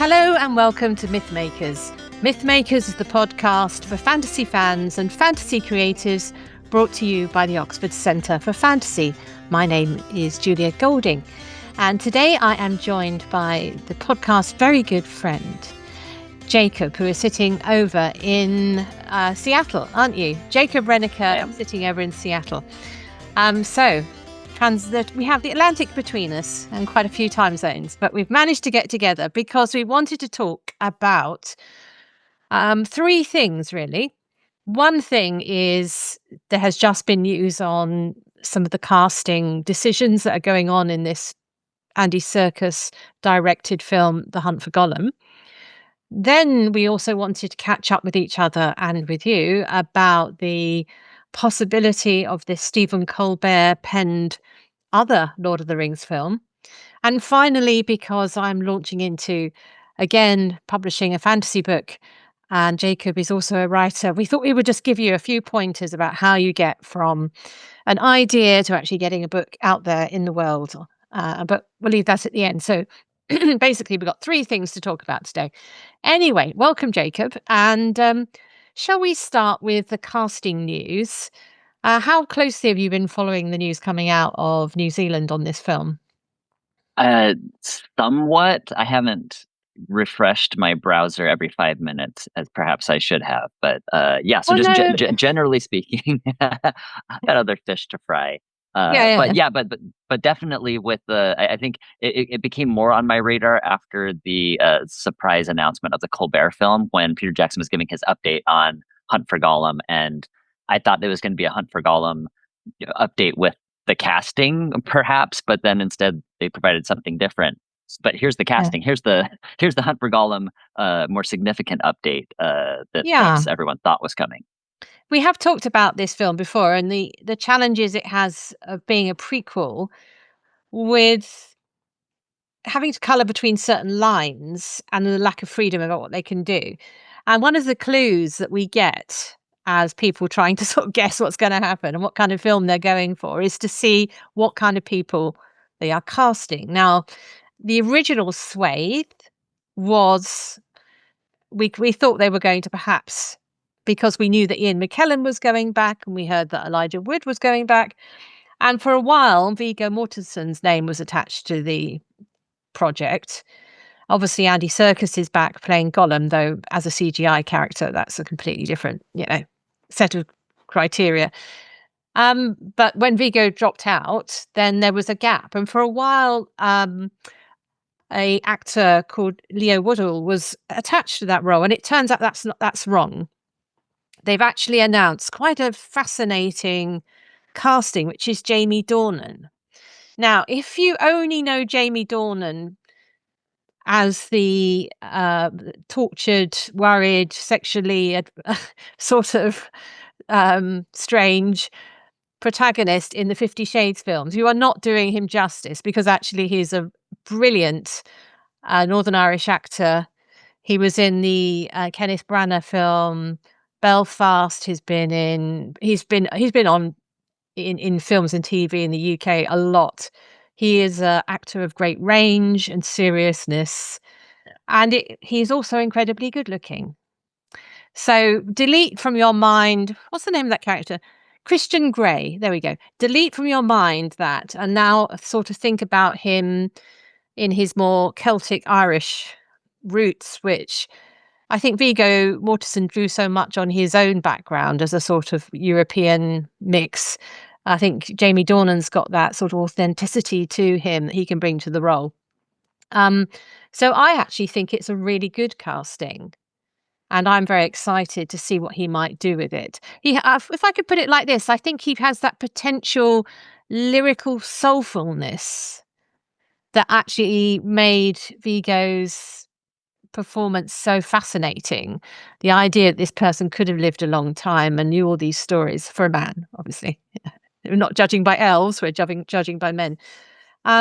Hello and welcome to Mythmakers. Mythmakers is the podcast for fantasy fans and fantasy creators, brought to you by the Oxford Centre for Fantasy. My name is Julia Golding, and today I am joined by the podcast's very good friend, Jacob, who is sitting over in Seattle, aren't you? Jacob Rennaker, sitting over in Seattle. We have the Atlantic between us and quite a few time zones, but we've managed to get together because we wanted to talk about three things, really. One thing is there has just been news on some of the casting decisions that are going on in this Andy Serkis directed film, The Hunt for Gollum. Then we also wanted to catch up with each other and with you about the possibility of this Stephen Colbert penned other Lord of the Rings film. And finally, because I'm launching into, again, publishing a fantasy book, and Jacob is also a writer, we thought we would just give you a few pointers about how you get from an idea to actually getting a book out there in the world. But we'll leave that at the end. So basically, we've got three things to talk about today. Anyway, welcome, Jacob. And shall we start with the casting news? How closely have you been following the news coming out of New Zealand on this film? Somewhat. I haven't refreshed my browser every 5 minutes as perhaps I should have. But generally speaking, I've got other fish to fry. But definitely with I think it became more on my radar after the surprise announcement of the Colbert film when Peter Jackson was giving his update on Hunt for Gollum, and I thought there was going to be a Hunt for Gollum update with the casting, perhaps, but then instead they provided something different. But here's the casting. Here's the Hunt for Gollum, more significant update that perhaps everyone thought was coming. We have talked about this film before and the challenges it has of being a prequel with having to colour between certain lines and the lack of freedom about what they can do. And one of the clues that we get as people trying to sort of guess what's going to happen and what kind of film they're going for is to see what kind of people they are casting. Now, the original swathe was, we thought they were going to perhaps, because we knew that Ian McKellen was going back and we heard that Elijah Wood was going back. And for a while, Viggo Mortensen's name was attached to the project. Obviously, Andy Serkis is back playing Gollum, though as a CGI character, that's a completely different, set of criteria. But when Viggo dropped out, then there was a gap. And for a while, a actor called Leo Woodall was attached to that role. And it turns out that's wrong. They've actually announced quite a fascinating casting, which is Jamie Dornan. Now, if you only know Jamie Dornan as the tortured, worried, sexually sort of strange protagonist in the 50 Shades films, you are not doing him justice, because actually he's a brilliant Northern Irish actor. He was in the Kenneth Branagh film Belfast. He's been on in films and TV in the UK a lot. He is an actor of great range and seriousness, and he's also incredibly good looking. So delete from your mind, what's the name of that character? Christian Grey. There we go. Delete from your mind that, and now sort of think about him in his more Celtic Irish roots, which I think Viggo Mortensen drew so much on his own background as a sort of European mix. I think Jamie Dornan's got that sort of authenticity to him that he can bring to the role. So I actually think it's a really good casting. And I'm very excited to see what he might do with it. If I could put it like this, I think he has that potential lyrical soulfulness that actually made Viggo's performance so fascinating. The idea that this person could have lived a long time and knew all these stories, for a man, obviously. We're not judging by elves, we're judging by men.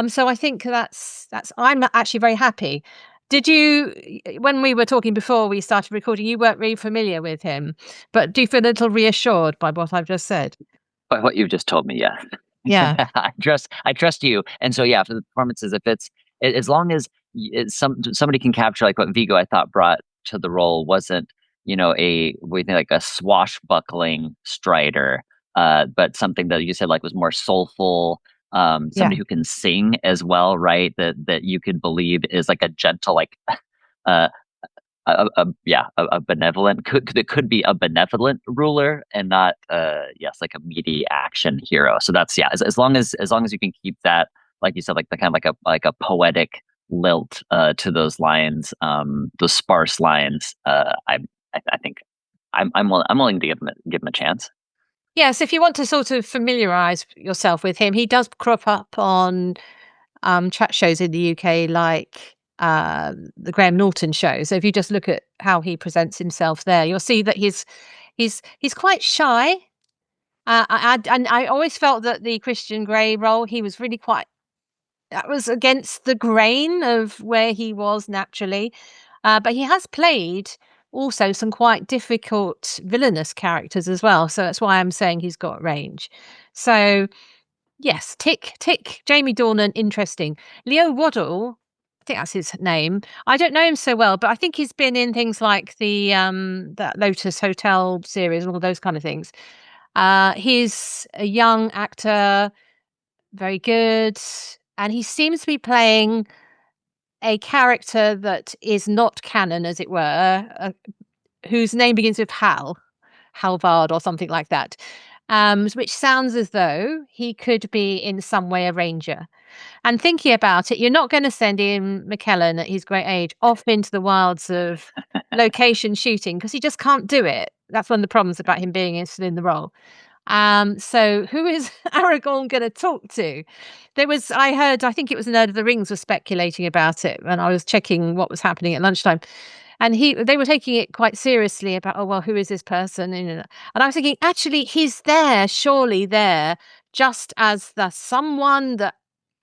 So I think that's I'm actually very happy. Did you, when we were talking before we started recording, you weren't really familiar with him, but do you feel a little reassured by what I've just said? By what you've just told me, yeah. Yeah. I trust you. And so, yeah, for the performances, if it's, as long as somebody can capture like what Vigo I thought brought to the role wasn't like a swashbuckling Strider, but something that you said like was more soulful. Yeah. Somebody who can sing as well, right? That you could believe is like a gentle like uh a benevolent could be a benevolent ruler and not yes like a meaty action hero. So that's as long as you can keep that, like you said, like the kind of like a poetic lilt to those lines, those sparse lines. I think I'm willing to give him a chance. Yes, if you want to sort of familiarize yourself with him, he does crop up on chat shows in the UK, like the Graham Norton show. So if you just look at how he presents himself there, you'll see that he's quite shy. And I always felt that the Christian Grey role, he was really quite, that was against the grain of where he was naturally. But he has played also some quite difficult villainous characters as well. So that's why I'm saying he's got range. So yes, tick, tick. Jamie Dornan, interesting. Leo Waddle, I think that's his name. I don't know him so well, but I think he's been in things like the that Lotus Hotel series and all those kind of things. He's a young actor, very good, and he seems to be playing a character that is not canon, as it were, whose name begins with Halvard or something like that, which sounds as though he could be in some way a ranger. And thinking about it, you're not going to send Ian McKellen at his great age off into the wilds of location shooting because he just can't do it. That's one of the problems about him being still in the role. So who is Aragorn going to talk to? I heard, I think it was Nerd of the Rings was speculating about it when I was checking what was happening at lunchtime. And they were taking it quite seriously about, oh, well, who is this person? And I was thinking, actually, he's there, surely there, just as the someone that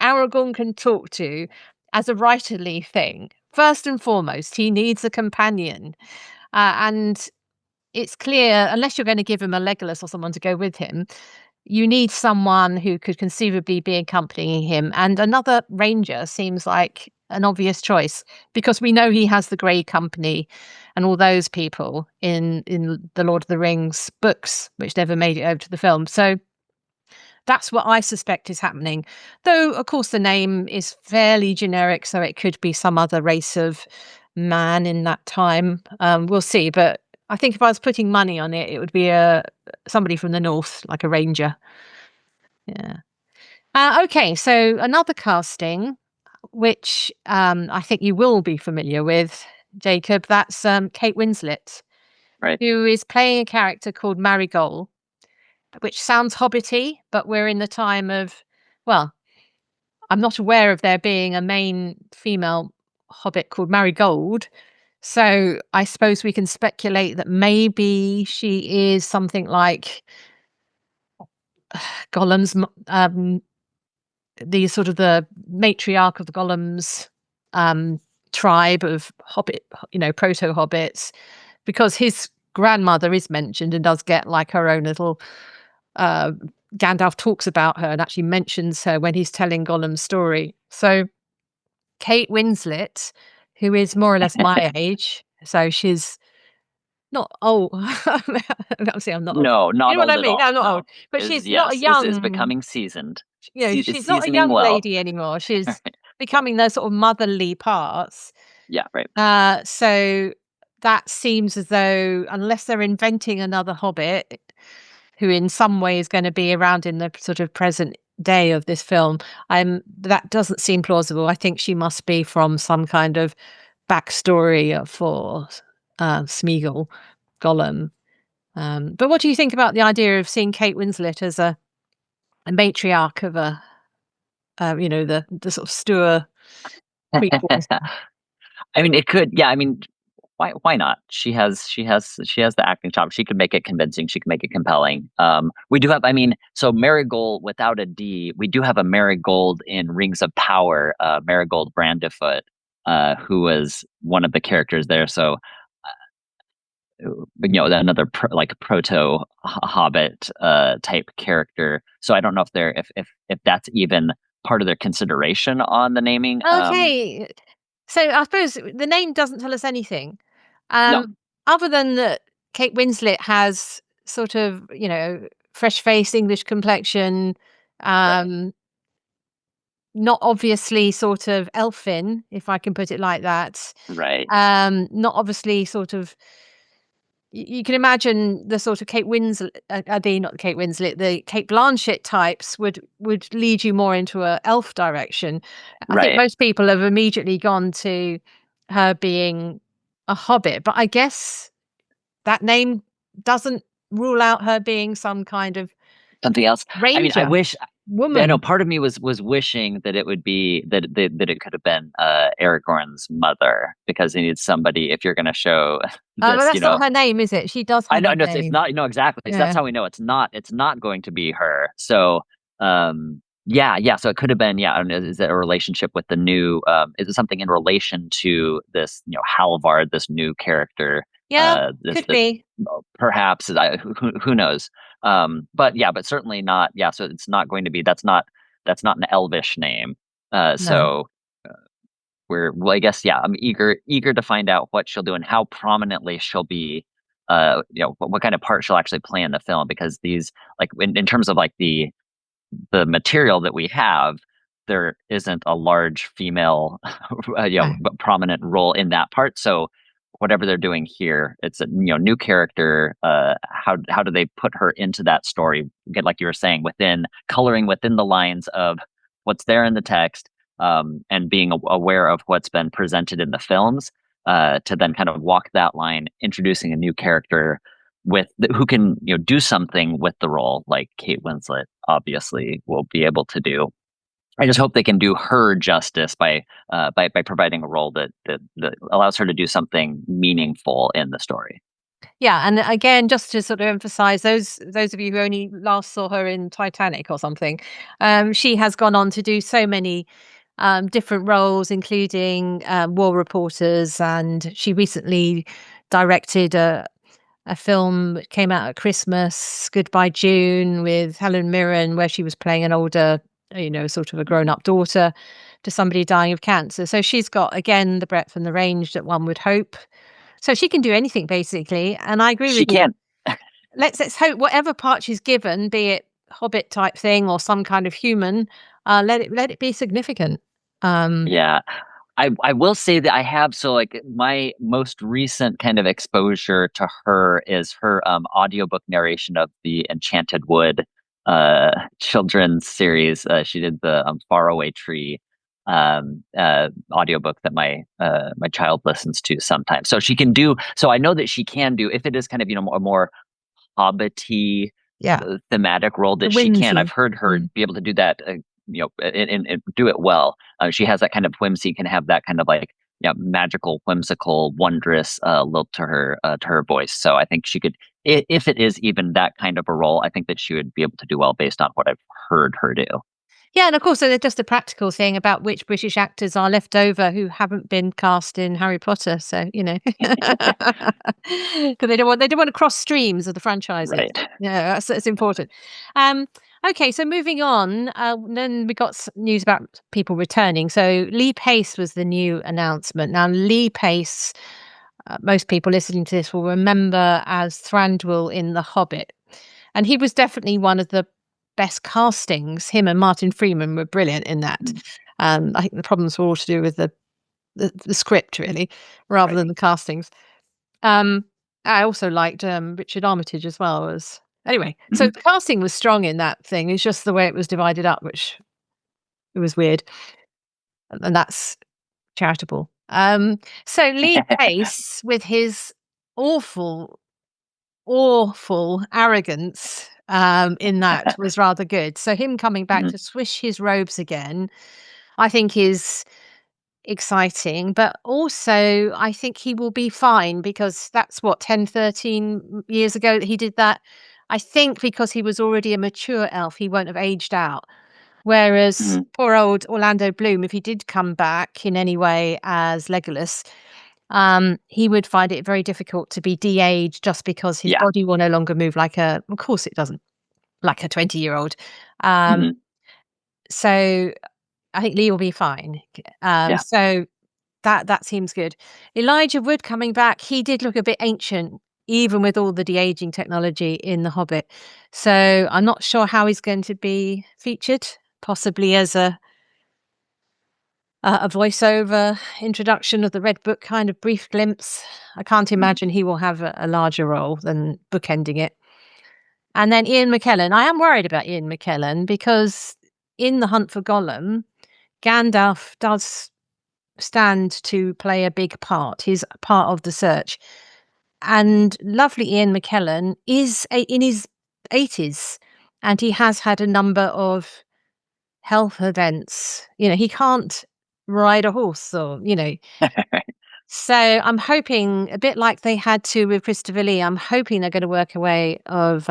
Aragorn can talk to as a writerly thing. First and foremost, he needs a companion. And it's clear, unless you're going to give him a Legolas or someone to go with him, you need someone who could conceivably be accompanying him. And another ranger seems like an obvious choice because we know he has the Grey Company and all those people in the Lord of the Rings books, which never made it over to the film. So that's what I suspect is happening. Though, of course, the name is fairly generic, so it could be some other race of man in that time. We'll see. But I think if I was putting money on it, it would be somebody from the north, like a ranger. Yeah. Okay, so another casting, which I think you will be familiar with, Jacob. That's Kate Winslet, Right. who is playing a character called Marigold, which sounds hobbity, but we're in the time of, well, I'm not aware of there being a main female hobbit called Marigold. So I suppose we can speculate that maybe she is something like Gollum's, the sort of the matriarch of the Gollum's tribe of hobbit, proto hobbits, because his grandmother is mentioned and does get like her own little. Gandalf talks about her and actually mentions her when he's telling Gollum's story. So Kate Winslet, who is more or less my age, so she's not old. Obviously, I'm not old. No, You not know what old I at mean? all. No, I'm not No, old, but is she's not a yes is young. becoming seasoned. Is She's not a seasoning young well. lady anymore. She's Right. becoming those sort of motherly parts. Yeah, right. So that seems as though, unless they're inventing another Hobbit, who in some way is going to be around in the sort of present day of this film, that doesn't seem plausible. I think she must be from some kind of backstory for Smeagol, Gollum. But what do you think about the idea of seeing Kate Winslet as a matriarch of the sort of Stour prequels? I mean, it could. Yeah, I mean, why not? She has the acting job. She could make it convincing. She could make it compelling. We do have. I mean, so Marigold without a D. We do have a Marigold in Rings of Power. Marigold Brandifoot, who was one of the characters there. So another like proto Hobbit type character. So I don't know if that's even part of their consideration on the naming. Okay. So I suppose the name doesn't tell us anything, No, other than that Kate Winslet has sort of, fresh face, English complexion, right, um, not obviously sort of elfin, if I can put it like that. right, Not obviously sort of you can imagine the sort of Kate Winslet, not Kate Winslet, the Kate Blanchett types would lead you more into a elf direction. I think right. most people have immediately gone to her being a hobbit, but I guess that name doesn't rule out her being some kind of Something else. I mean, I ranger wish. I know woman. part of me was wishing that it would be that it could have been Aragorn's mother, because he needs somebody if you're going to show But this, that's not her name, is it? She does I have know, a no, it's name. not. No, exactly. So that's Yeah. how we know it's not going to be her. So, yeah, yeah. So it could have been, yeah. I don't know. Is it a relationship with the new? Is it something in relation to this, Halvard, this new character? Yeah, This could be. perhaps who knows? But yeah, but certainly not. Yeah. So it's not going to be. That's not an elvish name. No. So well, I guess, yeah, I'm eager to find out what she'll do and how prominently she'll be, what kind of part she'll actually play in the film, because these, like, in terms of like the material that we have, there isn't a large female, No. prominent role in that part. So whatever they're doing here, it's a new character. How do they put her into that story? Get, like you were saying, coloring within the lines of what's there in the text, and being aware of what's been presented in the films, to then kind of walk that line, introducing a new character who can do something with the role, like Kate Winslet obviously will be able to do. I just hope they can do her justice by providing a role that allows her to do something meaningful in the story. Yeah, and again, just to sort of emphasize those of you who only last saw her in Titanic or something, she has gone on to do so many different roles, including war reporters, and she recently directed a film that came out at Christmas, Goodbye June, with Helen Mirren, where she was playing an older, sort of a grown-up daughter to somebody dying of cancer. So she's got, again, the breadth and the range that one would hope. So she can do anything basically, and I agree She with you. can. Let's hope whatever part she's given, be it hobbit type thing or some kind of human, let it be significant. Um, Yeah. I will say that I have, so like my most recent kind of exposure to her is her audiobook narration of the Enchanted Wood children's series. She did the Faraway Tree audiobook that my child listens to sometimes. So I know that she can do, if it is kind of a more hobbity yeah, thematic role, the that she can. I've whimsy. heard her Mm. be able to do that, and do it well. She has that kind of whimsy, can have that kind of like, magical, whimsical, wondrous lilt to her voice. So I think she could, if it is even that kind of a role, I think that she would be able to do well based on what I've heard her do. Yeah, and of course, there's just a practical thing about which British actors are left over who haven't been cast in Harry Potter. So because they don't want to cross streams of the franchises. Right. Yeah, that's important. Um, okay, so moving on, then we got news about people returning. So Lee Pace was the new announcement. Now Lee Pace, most people listening to this will remember as Thranduil in The Hobbit, and he was definitely one of the best castings. Him and Martin Freeman were brilliant in that. Mm. I think the problems were all to do with the script really, rather Right. than the castings. Um, I also liked Richard Armitage as well as anyway. So Mhm. the casting was strong in that thing. It's just the way it was divided up, which it was weird, and that's charitable. So Lee Pace with his awful, awful arrogance in that was rather good. So him coming back Mhm. to swish his robes again, I think is exciting, but also I think he will be fine because that's what 10, 13 years ago that he did that. I think because he was already a mature elf, he won't have aged out. Whereas Mhm. poor old Orlando Bloom, if he did come back in any way as Legolas, he would find it very difficult to be de-aged just because his Yeah. body will no longer move of course it doesn't, like a 20-year-old. Um, Mhm. so I think Lee will be fine. Yeah. So That seems good. Elijah Wood coming back, he did look a bit ancient, even with all the de-aging technology in The Hobbit. So I'm not sure how he's going to be featured, possibly as a voiceover introduction of the Red Book, kind of brief glimpse. I can't imagine he will have a larger role than bookending it. And then Ian McKellen. I am worried about Ian McKellen because in The Hunt for Gollum, Gandalf does stand to play a big part. He's part of the search. And lovely Ian McKellen is in his 80s, and he has had a number of health events. He can't ride a horse or. So I'm hoping, a bit like they had to with Christopher Lee, I'm hoping they're going to work a way of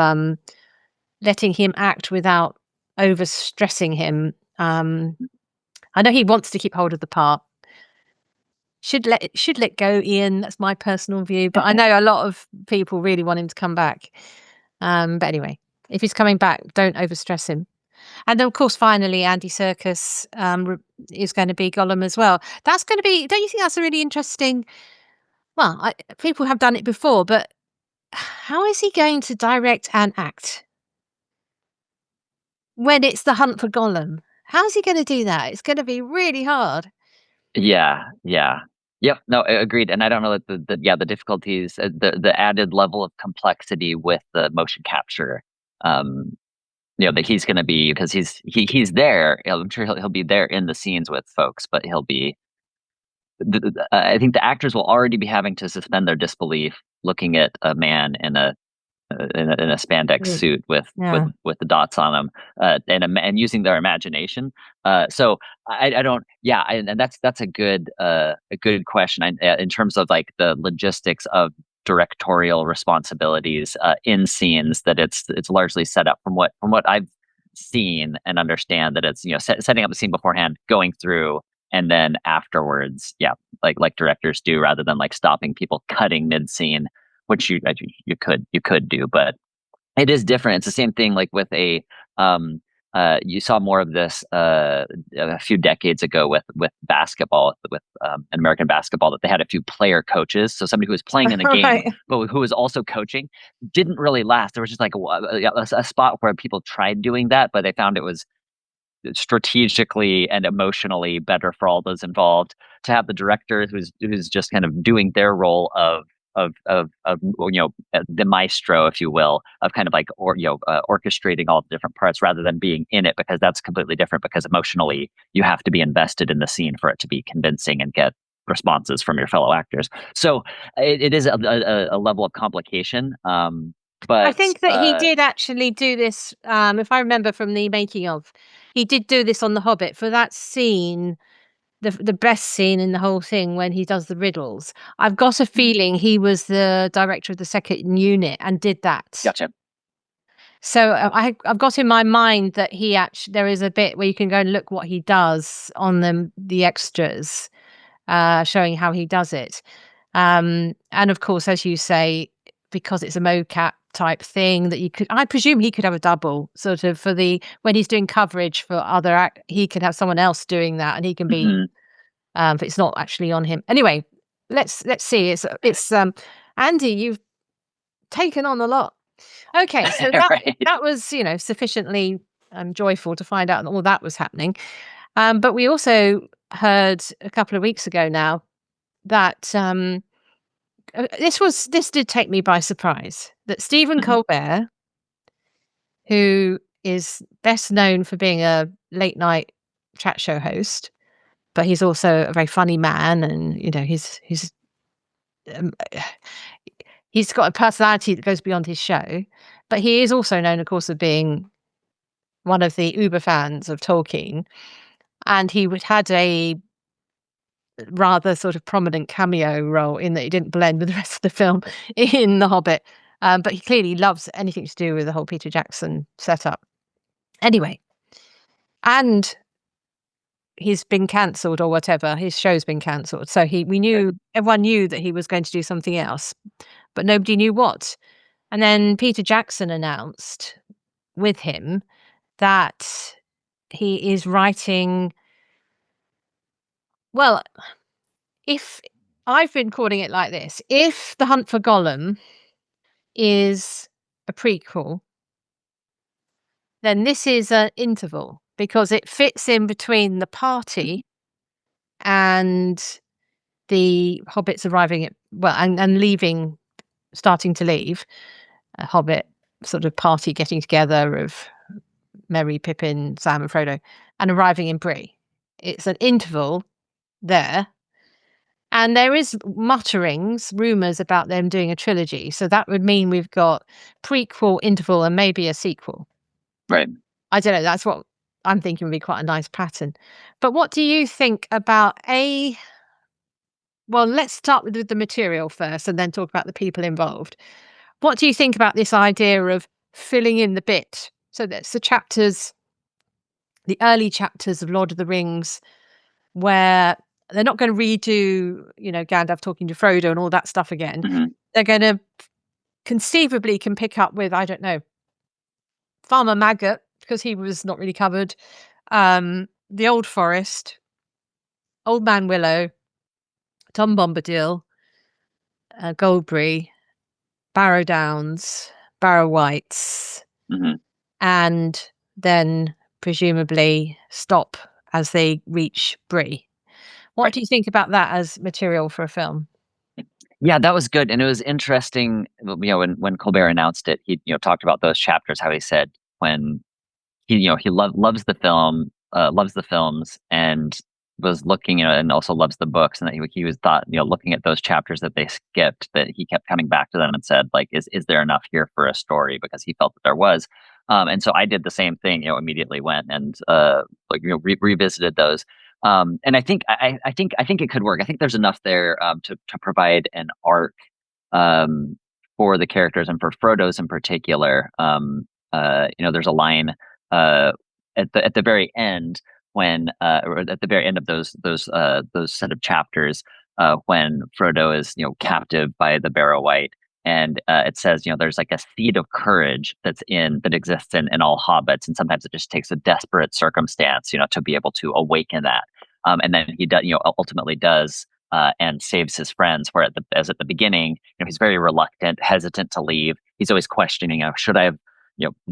letting him act without overstressing him. I know he wants to keep hold of the part. Should let go, Ian. That's my personal view, but I know a lot of people really want him to come back. But anyway, if he's coming back, don't overstress him. And then, of course, finally, Andy Serkis is going to be Gollum as well. That's going to be. Don't you think that's a really interesting? Well, people have done it before, but how is he going to direct and act when it's The Hunt for Gollum? How's he going to do that? It's going to be really hard. Yeah. Yep. No, agreed. And I don't know that the difficulties, the added level of complexity with the motion capture, that he's going to be, because he's there. I'm sure he'll be there in the scenes with folks, but he'll be. I think the actors will already be having to suspend their disbelief looking at a man in a spandex suit with the dots on them, and using their imagination. So I don't. Yeah, and that's a good question in terms of like the logistics of directorial responsibilities in scenes, that it's largely set up from what I've seen and understand, that it's setting up a scene beforehand, going through, and then afterwards, like directors do, rather than like stopping people cutting mid scene, which you could do, but it is different. It's the same thing like with you saw more of this a few decades ago with basketball, with American basketball, that they had a few player coaches. So somebody who was playing in the game, right, but who was also coaching. Didn't really last. There was just like a spot where people tried doing that, but they found it was strategically and emotionally better for all those involved to have the director who's just kind of doing their role of the maestro, if you will, of kind of like orchestrating all the different parts, rather than being in it, because that's completely different, because emotionally you have to be invested in the scene for it to be convincing and get responses from your fellow actors. So it is a level of complication. But I think that he did actually do this, if I remember from the making of, he did do this on The Hobbit for that scene, the best scene in the whole thing, when he does the riddles. I've got a feeling he was the director of the second unit and did that. Gotcha. So I've got in my mind that there is a bit where you can go and look what he does on the extras, showing how he does it. And of course, as you say, because it's a mocap type thing, that I presume he could have a double sort of when he's doing coverage for other he could have someone else doing that, and he can be, but it's not actually on him. Anyway, let's see. It's Andy, you've taken on a lot. Okay, so that was sufficiently joyful to find out that all that was happening. But we also heard a couple of weeks ago now that this did take me by surprise, that Stephen Colbert, who is best known for being a late night chat show host, but he's also a very funny man, and um, he's got a personality that goes beyond his show. But he is also known, of course, of being one of the uber fans of Tolkien, and he had a rather sort of prominent cameo role in that he didn't blend with the rest of the film in The Hobbit. But he clearly loves anything to do with the whole Peter Jackson setup. Anyway, and he's been cancelled or whatever. His show's been cancelled. So everyone knew that he was going to do something else, but nobody knew what. And then Peter Jackson announced with him that he is writing. Well, if I've been calling it like this, if The Hunt for Gollum is a prequel, then this is an interval because it fits in between the party and the hobbits arriving at and leaving, starting to leave. A hobbit sort of party getting together of Merry, Pippin, Sam, and Frodo, and arriving in Bree. It's an interval there. And there is mutterings, rumors about them doing a trilogy. So that would mean we've got prequel, interval, and maybe a sequel. Right. I don't know. That's what I'm thinking would be quite a nice pattern. But what do you think about well, let's start with the material first and then talk about the people involved. What do you think about this idea of filling in the bit? So that's the early chapters of Lord of the Rings, where they're not going to redo, Gandalf talking to Frodo and all that stuff again. Mm-hmm. They're going to conceivably can pick up with, I don't know, Farmer Maggot, because he was not really covered, the Old Forest, Old Man Willow, Tom Bombadil, Goldberry, Barrow Downs, Barrow Whites, Mm-hmm. and then presumably stop as they reach Bree. What do you think about that as material for a film? Yeah, that was good, and it was interesting. When Colbert announced it, he talked about those chapters. How he said when he loves the film, loves the films, and was looking, and also loves the books, and that he was thought, looking at those chapters that they skipped, that he kept coming back to them and said, like, is there enough here for a story? Because he felt that there was. And so I did the same thing, immediately went and revisited those. And I think it could work. I think there's enough there to provide an arc for the characters and for Frodo's in particular. There's a line at the very end when or at the very end of those set of chapters when Frodo is captive by the Barrow Wight. And it says, there's like a seed of courage that exists in all hobbits, and sometimes it just takes a desperate circumstance, to be able to awaken that. And then he does, ultimately does, and saves his friends. Where as at the beginning, he's very reluctant, hesitant to leave. He's always questioning, should I have,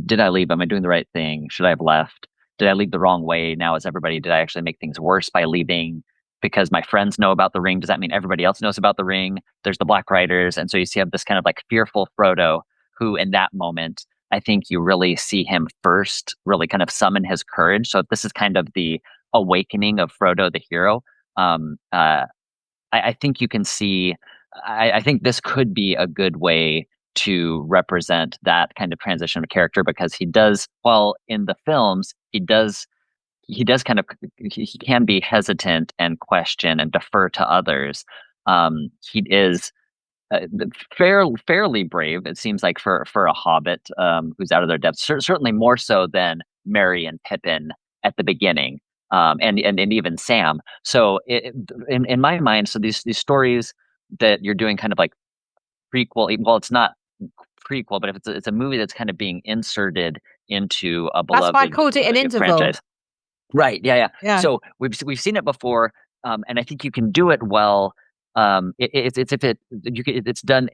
did I leave? Am I doing the right thing? Should I have left? Did I leave the wrong way? Now, as everybody, did I actually make things worse by leaving? Because my friends know about the ring, does that mean everybody else knows about the ring? There's the Black Riders. And so you see this kind of like fearful Frodo, who in that moment, I think you really see him first really kind of summon his courage. So this is kind of the awakening of Frodo, the hero. I think you can see, I think this could be a good way to represent that kind of transition of character, because he does, well, in the films, he kind of, he can be hesitant and question and defer to others. He is fairly brave, it seems like, for a hobbit who's out of their depth. Certainly more so than Merry and Pippin at the beginning, and even Sam. So in my mind, so these stories that you're doing kind of like prequel. Well, it's not prequel, but if it's a movie that's kind of being inserted into a That's why I beloved called it an interval. franchise. Right. Yeah. Yeah. So we've seen it before, and I think you can do it well. It's if it's done.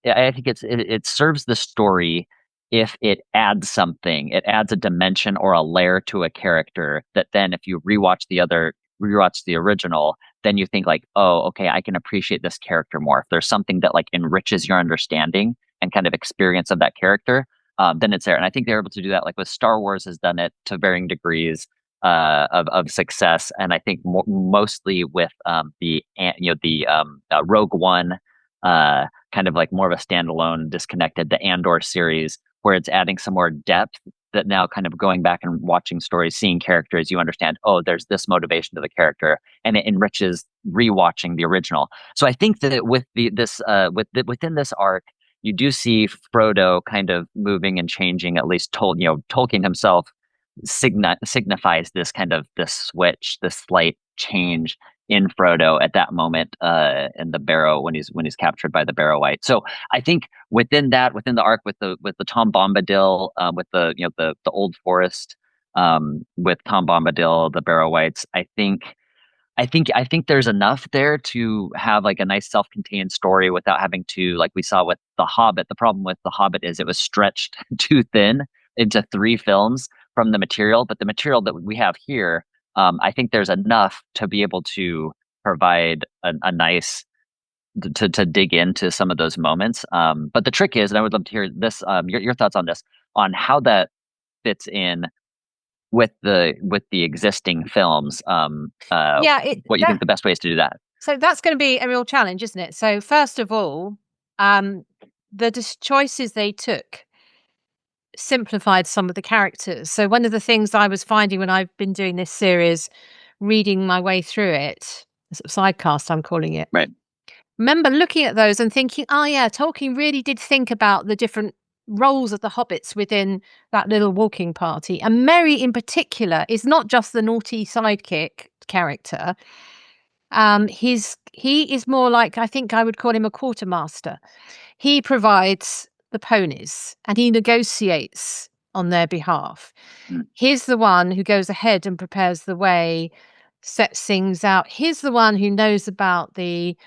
I think it serves the story if it adds something. It adds a dimension or a layer to a character that then, if you rewatch the original, then you think like, oh, okay, I can appreciate this character more. If there's something that like enriches your understanding and kind of experience of that character, then it's there. And I think they're able to do that. Like with Star Wars has done it to varying degrees of success, and I think mostly with the Rogue One, kind of like more of a standalone, disconnected, the Andor series, where it's adding some more depth. That now, kind of going back and watching stories, seeing characters, you understand, oh, there's this motivation to the character, and it enriches rewatching the original. So I think that within this arc, you do see Frodo kind of moving and changing. At least Tolkien himself signifies this kind of this switch, this slight change in Frodo at that moment in the Barrow, when he's captured by the Barrow Wight. So I think within the arc, with the Tom Bombadil, with the Old Forest, with Tom Bombadil, the Barrow Wights, I think I think there's enough there to have like a nice self-contained story without having to, like we saw with The Hobbit. The problem with The Hobbit is it was stretched too thin into 3 films from the material, but the material that we have here, I think there's enough to be able to provide a nice to dig into some of those moments. But the trick is, and I would love to hear this, your thoughts on this, on how that fits in with the existing films. Yeah, What you think the best ways to do that? so that's going to be a real challenge, isn't it? So first of all, um, the choices they took simplified some of the characters. So one of the things I was finding when I've been doing this series, reading my way through it, sort of sidecast, I'm calling it. Right. Remember looking at those and thinking, oh yeah, Tolkien really did think about the different roles of the hobbits within that little walking party. And Merry in particular is not just the naughty sidekick character. He is more like, I think I would call him a quartermaster. He provides the ponies and he negotiates on their behalf. Mm. He's the one who goes ahead and prepares the way, sets things out. He's the one who knows about the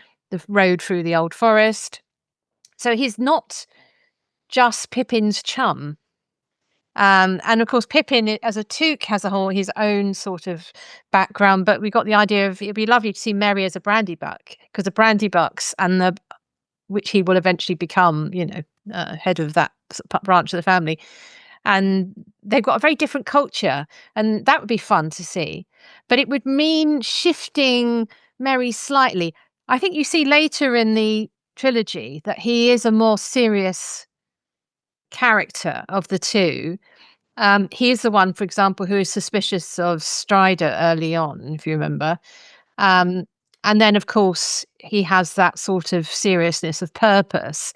road through the old forest. So he's not just Pippin's chum. And of course, Pippin as a Took has his own sort of background, but we got the idea of it'd be lovely to see Merry as a Brandybuck, because the Brandybucks and the which he will eventually become, head of that branch of the family, and they've got a very different culture, and that would be fun to see. But it would mean shifting Merry slightly. I think you see later in the trilogy that he is a more serious character of the two. He is the one, for example, who is suspicious of Strider early on, if you remember. Um, and then, of course, he has that sort of seriousness of purpose,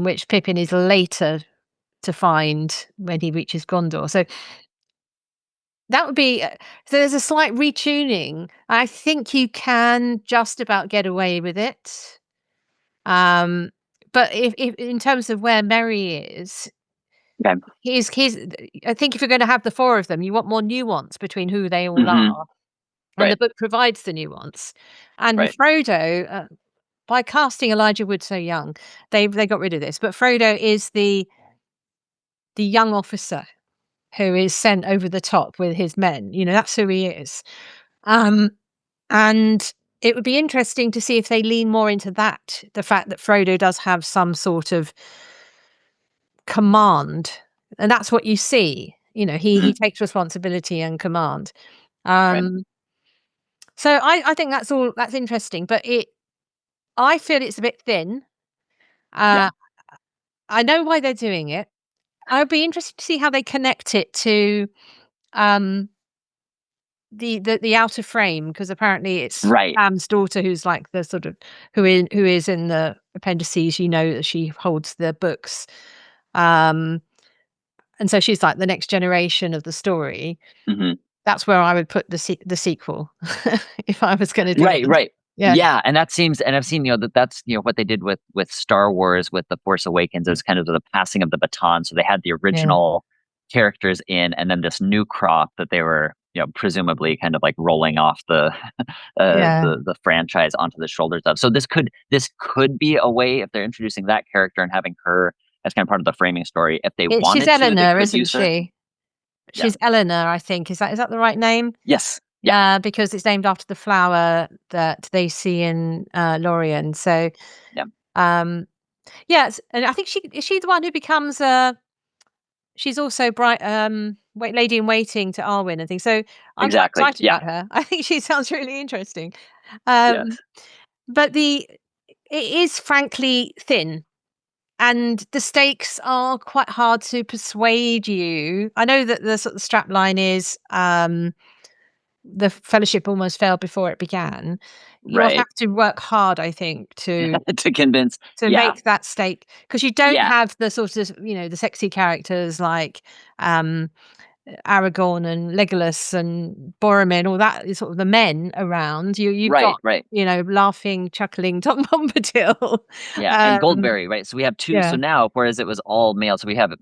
which Pippin is later to find when he reaches Gondor. So that would be so there's a slight retuning. I think you can just about get away with it. But if in terms of where Merry is, Okay. he's I think if you're going to have the 4 of them, you want more nuance between who they all Hmm. are, and the Right. book provides the nuance. And Right. Frodo, by casting Elijah Wood so young, they got rid of this. But Frodo is the young officer who is sent over the top with his men. That's who he is. Um, and it would be interesting to see if they lean more into that, the fact that Frodo does have some sort of command, and that's what you see. He Mhm. takes responsibility and command. Right. Um, so I think that's interesting, but I feel it's a bit thin. Yeah. Uh, I know why they're doing it. I'd be interested to see how they connect it to um the outer frame, because apparently it's Right. Sam's daughter who's like the sort of who is in the appendices. That she holds the books, um, and so she's like the next generation of the story. Hmm. That's where I would put the sequel if I was going to do Right. it. Right. Yeah, Yeah, and that seems, and I've seen, that's what they did with Star Wars with The Force Awakens. It was kind of the passing of the baton. So they had the yeah, original characters in, and then this new crop that they were, presumably kind of like rolling off the yeah. the franchise onto the shoulders of. So this could be a way, if they're introducing that character and having her as kind of part of the framing story. If they She's wanted to, they Eleanor, could isn't use her. she? Yeah. She's Eleanor, I think. Is that the right name? Yes. Yeah. Because it's named after the flower that they see in Lorien. So, Yeah. um, yes, and I think she's the one who becomes she's also bright lady in waiting to Arwen and things. So I'm quite Exactly. excited Yeah. about her. I think she sounds really interesting. Um, Yes. but it is frankly thin. And the stakes are quite hard to persuade you. I know that the sort of strap line is the fellowship almost failed before it began. You'll Right. have to work hard, I think, to To convince. Yeah. make that stake, because you don't Yeah. have the sort of the sexy characters like um Aragorn and Legolas and Boromir, all that is sort of the men around. You've Right. got Right. laughing, chuckling Tom Bombadil. Yeah, and um, Goldberry, right? So we have two. So yeah, now, whereas it was all male, so we have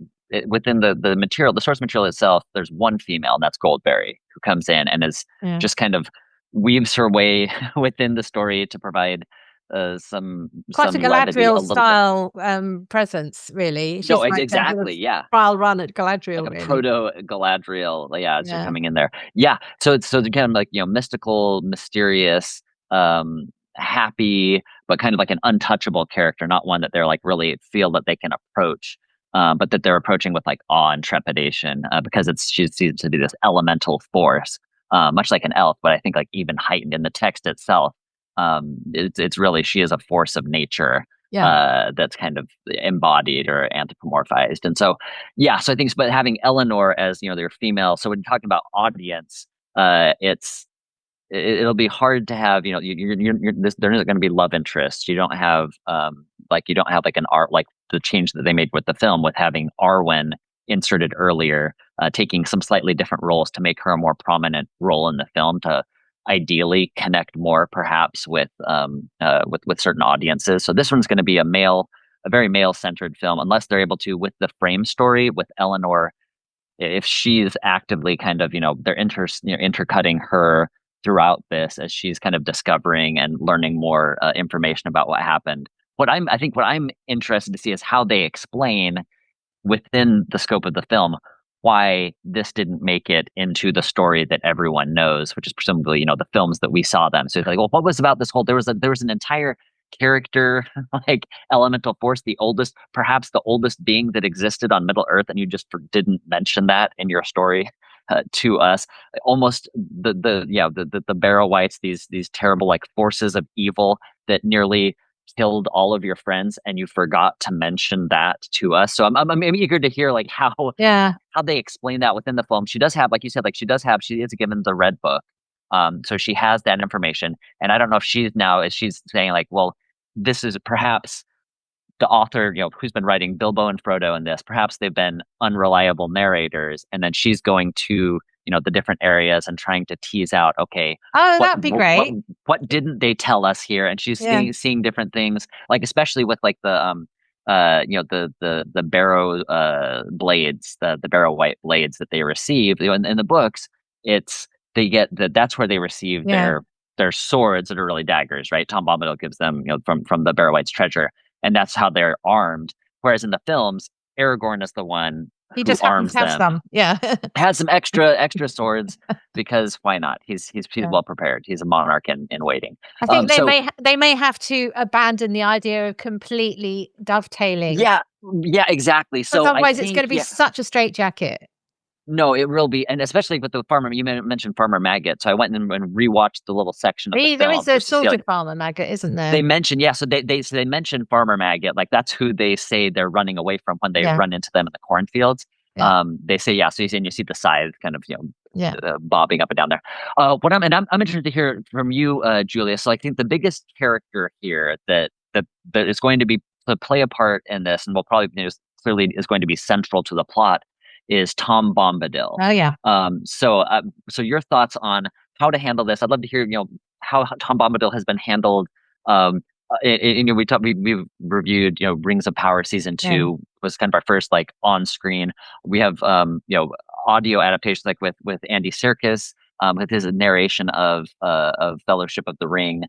within the material, the source material itself. There's one female, and that's Goldberry, who comes in and is yeah. just kind of weaves her way within the story to provide quite a some levity a Galadriel little bit. style presence, really. No, She's like a sort of exactly, yeah. trial run at Like Galadriel, a really. proto Galadriel, yeah, as you're Yeah. coming in there. Yeah, so it's kind of like, mystical, mysterious, happy, but kind of like an untouchable character, not one that they're like really feel that they can approach, but that they're approaching with like awe and trepidation, because she seems to be this elemental force, much like an elf, but I think like even heightened in the text itself. It's really, she is a force of nature, Yeah. that's kind of embodied or anthropomorphized. And so, yeah, so I think, but having Eleanor as, their female. So when you're talking about audience, it's it'll be hard to have, there isn't going to be love interest. You don't have, you don't have like an art, like the change that they made with the film with having Arwen inserted earlier, taking some slightly different roles to make her a more prominent role in the film, to ideally connect more perhaps with certain audiences. So this one's going to be a very male centered film, unless they're able to, with the frame story with Eleanor, if she's actively kind of, they're intercutting her throughout this as she's kind of discovering and learning more information about what happened. I think what I'm interested to see is how they explain within the scope of the film why this didn't make it into the story that everyone knows, which is presumably, the films that we saw them. So it's like, well, what was about this whole, there was an entire character, like elemental force, perhaps the oldest being that existed on Middle Earth, and you just didn't mention that in your story to us. Almost the Barrow Wights, these terrible like forces of evil that nearly killed all of your friends, and you forgot to mention that to us. So I'm eager to hear like how they explain that within the film. She does have, like you said, she is given the red book, so she has that information. And I don't know if she's saying like, well, this is perhaps the author, who's been writing Bilbo and Frodo in this, perhaps they've been unreliable narrators, and then she's going to, the different areas and trying to tease out, okay, Oh, what that'd be great. what didn't they tell us here? And she's Yeah. seeing different things, like especially with like the barrow blades, the barrow white blades that they receive, in the books. It's they get that's where they receive Yeah. their swords that are really daggers, right? Tom Bombadil gives them, from the Barrow White's treasure, and that's how they're armed. Whereas in the films, Aragorn is the one He who just happens arms to have them, some. Yeah. has some extra swords, because why not? He's Yeah. well prepared. He's a monarch in waiting. I think So they may have to abandon the idea of completely dovetailing, yeah, exactly. because So I otherwise it's think, gonna be such a straitjacket. no, it will be, and especially with the farmer. You mentioned Farmer Maggot, so I went and rewatched the little section of the There is film a just to see, soldier like, farmer maggot, isn't there? they mentioned, yeah, so they mentioned Farmer Maggot, like that's who they say they're running away from when they Yeah. run into them in the cornfields. Yeah. They say, yeah, so you see the scythe kind of, Yeah. bobbing up and down there. I'm interested to hear from you, Julia. So I think the biggest character here that is going to be to play a part in this, and will probably, clearly is going to be central to the plot, is Tom Bombadil. Oh, yeah. So your thoughts on how to handle this? I'd love to hear, how Tom Bombadil has been handled. We've reviewed, Rings of Power season Yeah. 2 was kind of our first like on screen. We have audio adaptations like with Andy Serkis, with his narration of Fellowship of the Ring.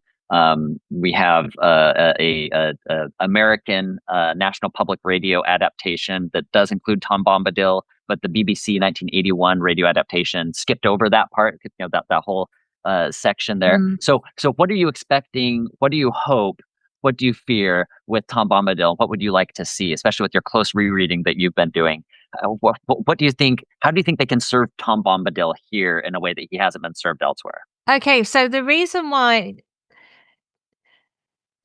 We have a American National Public Radio adaptation that does include Tom Bombadil, but the BBC 1981 radio adaptation skipped over that part, that whole section there. Mm. So what are you expecting? What do you hope? What do you fear with Tom Bombadil? What would you like to see, especially with your close rereading that you've been doing? What do you think? How do you think they can serve Tom Bombadil here in a way that he hasn't been served elsewhere? Okay, so the reason why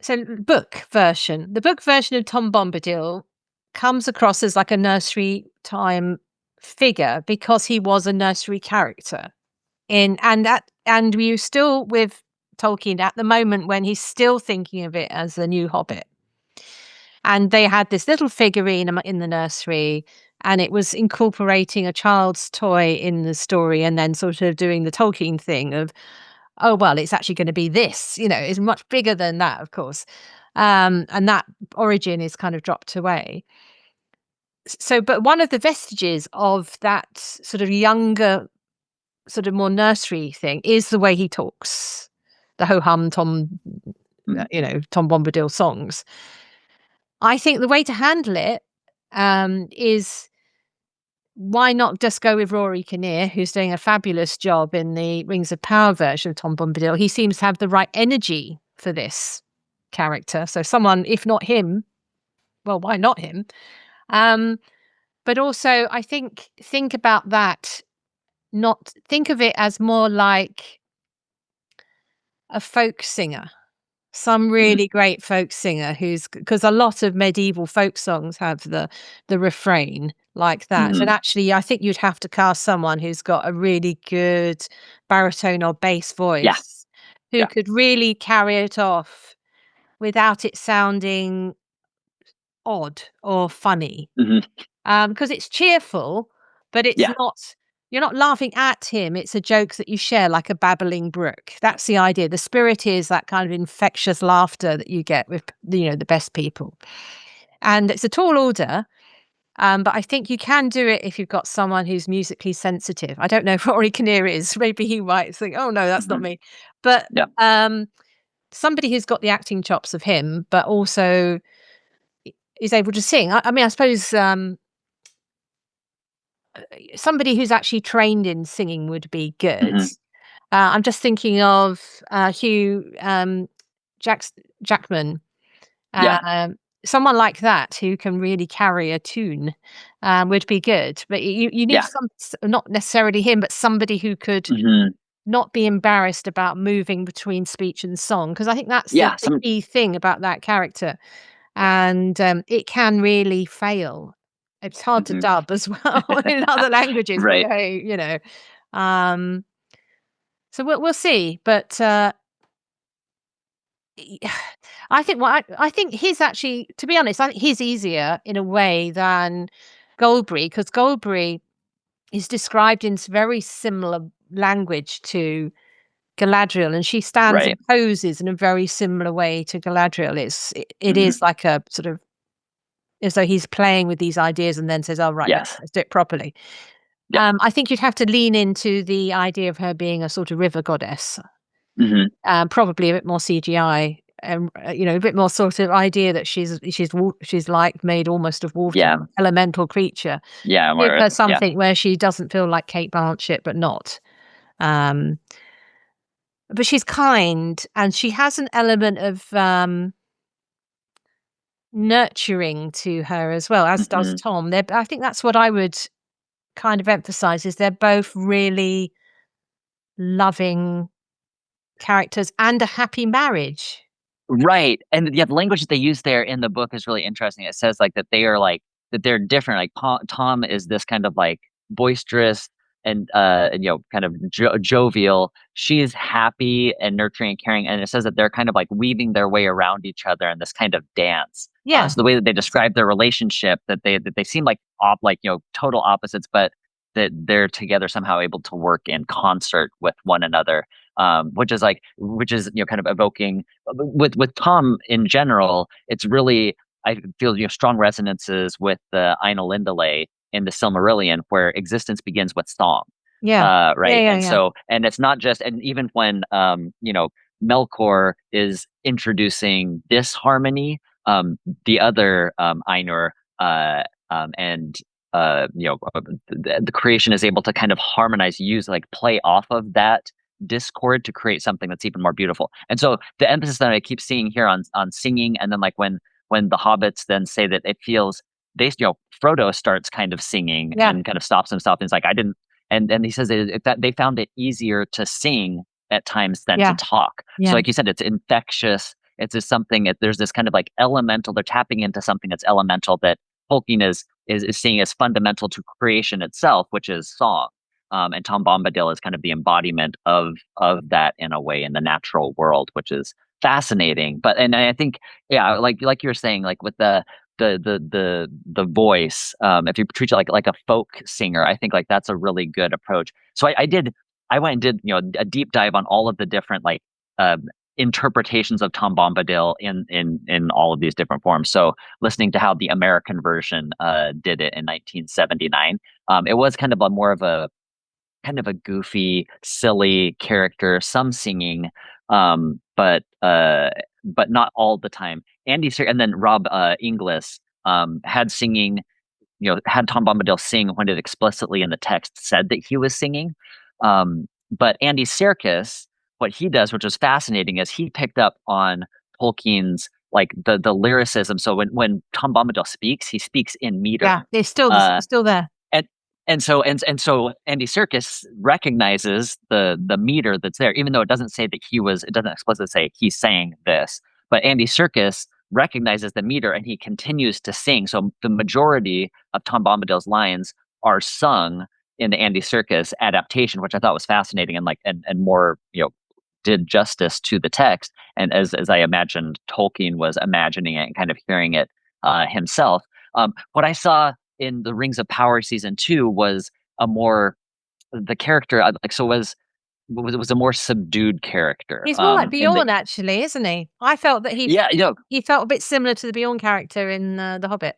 the book version of Tom Bombadil comes across as like a nursery time figure because he was a nursery character and we're still with Tolkien at the moment when he's still thinking of it as the new Hobbit. And they had this little figurine in the nursery, and it was incorporating a child's toy in the story and then sort of doing the Tolkien thing of, oh, well, it's actually going to be this, it's much bigger than that, of course. And that origin is kind of dropped away. So, but one of the vestiges of that sort of younger sort of more nursery thing is the way he talks. The ho-hum Tom, Tom Bombadil songs. I think the way to handle it is why not just go with Rory Kinnear, who's doing a fabulous job in the Rings of Power version of Tom Bombadil. He seems to have the right energy for this character. So someone, if not him, well, why not him? But also, I think about that. Not think of it as more like a folk singer. Some really great folk singer because a lot of medieval folk songs have the refrain like that. And actually, I think you'd have to cast someone who's got a really good baritone or bass voice who could really carry it off without it sounding odd or funny. Because it's cheerful, but it's not. You're not laughing at him. It's a joke that you share like a babbling brook. That's the idea. The spirit is that kind of infectious laughter that you get with, the best people. And it's a tall order, but I think you can do it if you've got someone who's musically sensitive. I don't know if Rory Kinnear is. Maybe he might think, oh, no, that's not me. But somebody who's got the acting chops of him, but also is able to sing. I mean, I suppose somebody who's actually trained in singing would be good. I'm just thinking of Hugh Jackman. Someone like that who can really carry a tune would be good. But you need not necessarily him, but somebody who could not be embarrassed about moving between speech and song. Because I think that's the key thing about that character. And it can really fail. It's hard to dub as well in other languages, right? But, hey, so we'll see. But I think he's actually, to be honest, I think he's easier in a way than Goldberry, because Goldberry is described in very similar language to Galadriel, and she stands and poses in a very similar way to Galadriel. It is like a sort of as though he's playing with these ideas and then says, "Oh, right, let's do it properly." I think you'd have to lean into the idea of her being a sort of river goddess, probably a bit more CGI, a bit more sort of idea that she's like made almost of water, elemental creature. Give her something where she doesn't feel like Kate Blanchett, but not. But she's kind, and she has an element of nurturing to her as well, as does Tom. I think that's what I would kind of emphasize, is they're both really loving characters and a happy marriage. Right. And the language that they use there in the book is really interesting. It says like that they are like that they're different. Like Tom is this kind of like boisterous and kind of jovial. She is happy and nurturing and caring. And it says that they're kind of like weaving their way around each other in this kind of dance. So the way that they describe their relationship, that they seem like total opposites, but that they're together somehow able to work in concert with one another. Which is kind of evoking with Tom in general. It's really, I feel, strong resonances with the Ainulindale in the Silmarillion, where existence begins with song. Right. So, and it's not just, and even when Melkor is introducing this harmony, the other Ainur and the creation is able to kind of harmonize, play off of that discord to create something that's even more beautiful. And so the emphasis that I keep seeing here on singing, and then like when the hobbits then say that it feels Frodo starts kind of singing and kind of stops himself and is like, I didn't, and he says that they found it easier to sing at times than to talk. So like you said, it's infectious. It's just something, there's this kind of like elemental, they're tapping into something that's elemental that Tolkien is seeing as fundamental to creation itself, which is song. And Tom Bombadil is kind of the embodiment of that in a way in the natural world, which is fascinating. And I think, like you were saying, like with the voice, if you treat it like a folk singer, I think like that's a really good approach. So I went and did a deep dive on all of the different interpretations of Tom Bombadil in all of these different forms. So listening to how the American version did it in 1979, it was kind of more of a kind of a goofy, silly character, some singing, but not all the time. And then Rob Inglis had singing, had Tom Bombadil sing when it explicitly in the text said that he was singing. But Andy Serkis, what he does, which was fascinating, is he picked up on Tolkien's like the lyricism. So when Tom Bombadil speaks, he speaks in meter. Yeah, they're still there. And so Andy Serkis recognizes the meter that's there, even though it doesn't say that it doesn't explicitly say he's saying this, but Andy Serkis recognizes the meter and he continues to sing. So the majority of Tom Bombadil's lines are sung in the Andy Serkis adaptation, which I thought was fascinating and more, did justice to the text. And as I imagined, Tolkien was imagining it and kind of hearing it himself. What I saw in the Rings of Power season 2 was the character was a more subdued character. He's more like Bjorn, actually, isn't he? I felt that he felt a bit similar to the Bjorn character in The Hobbit.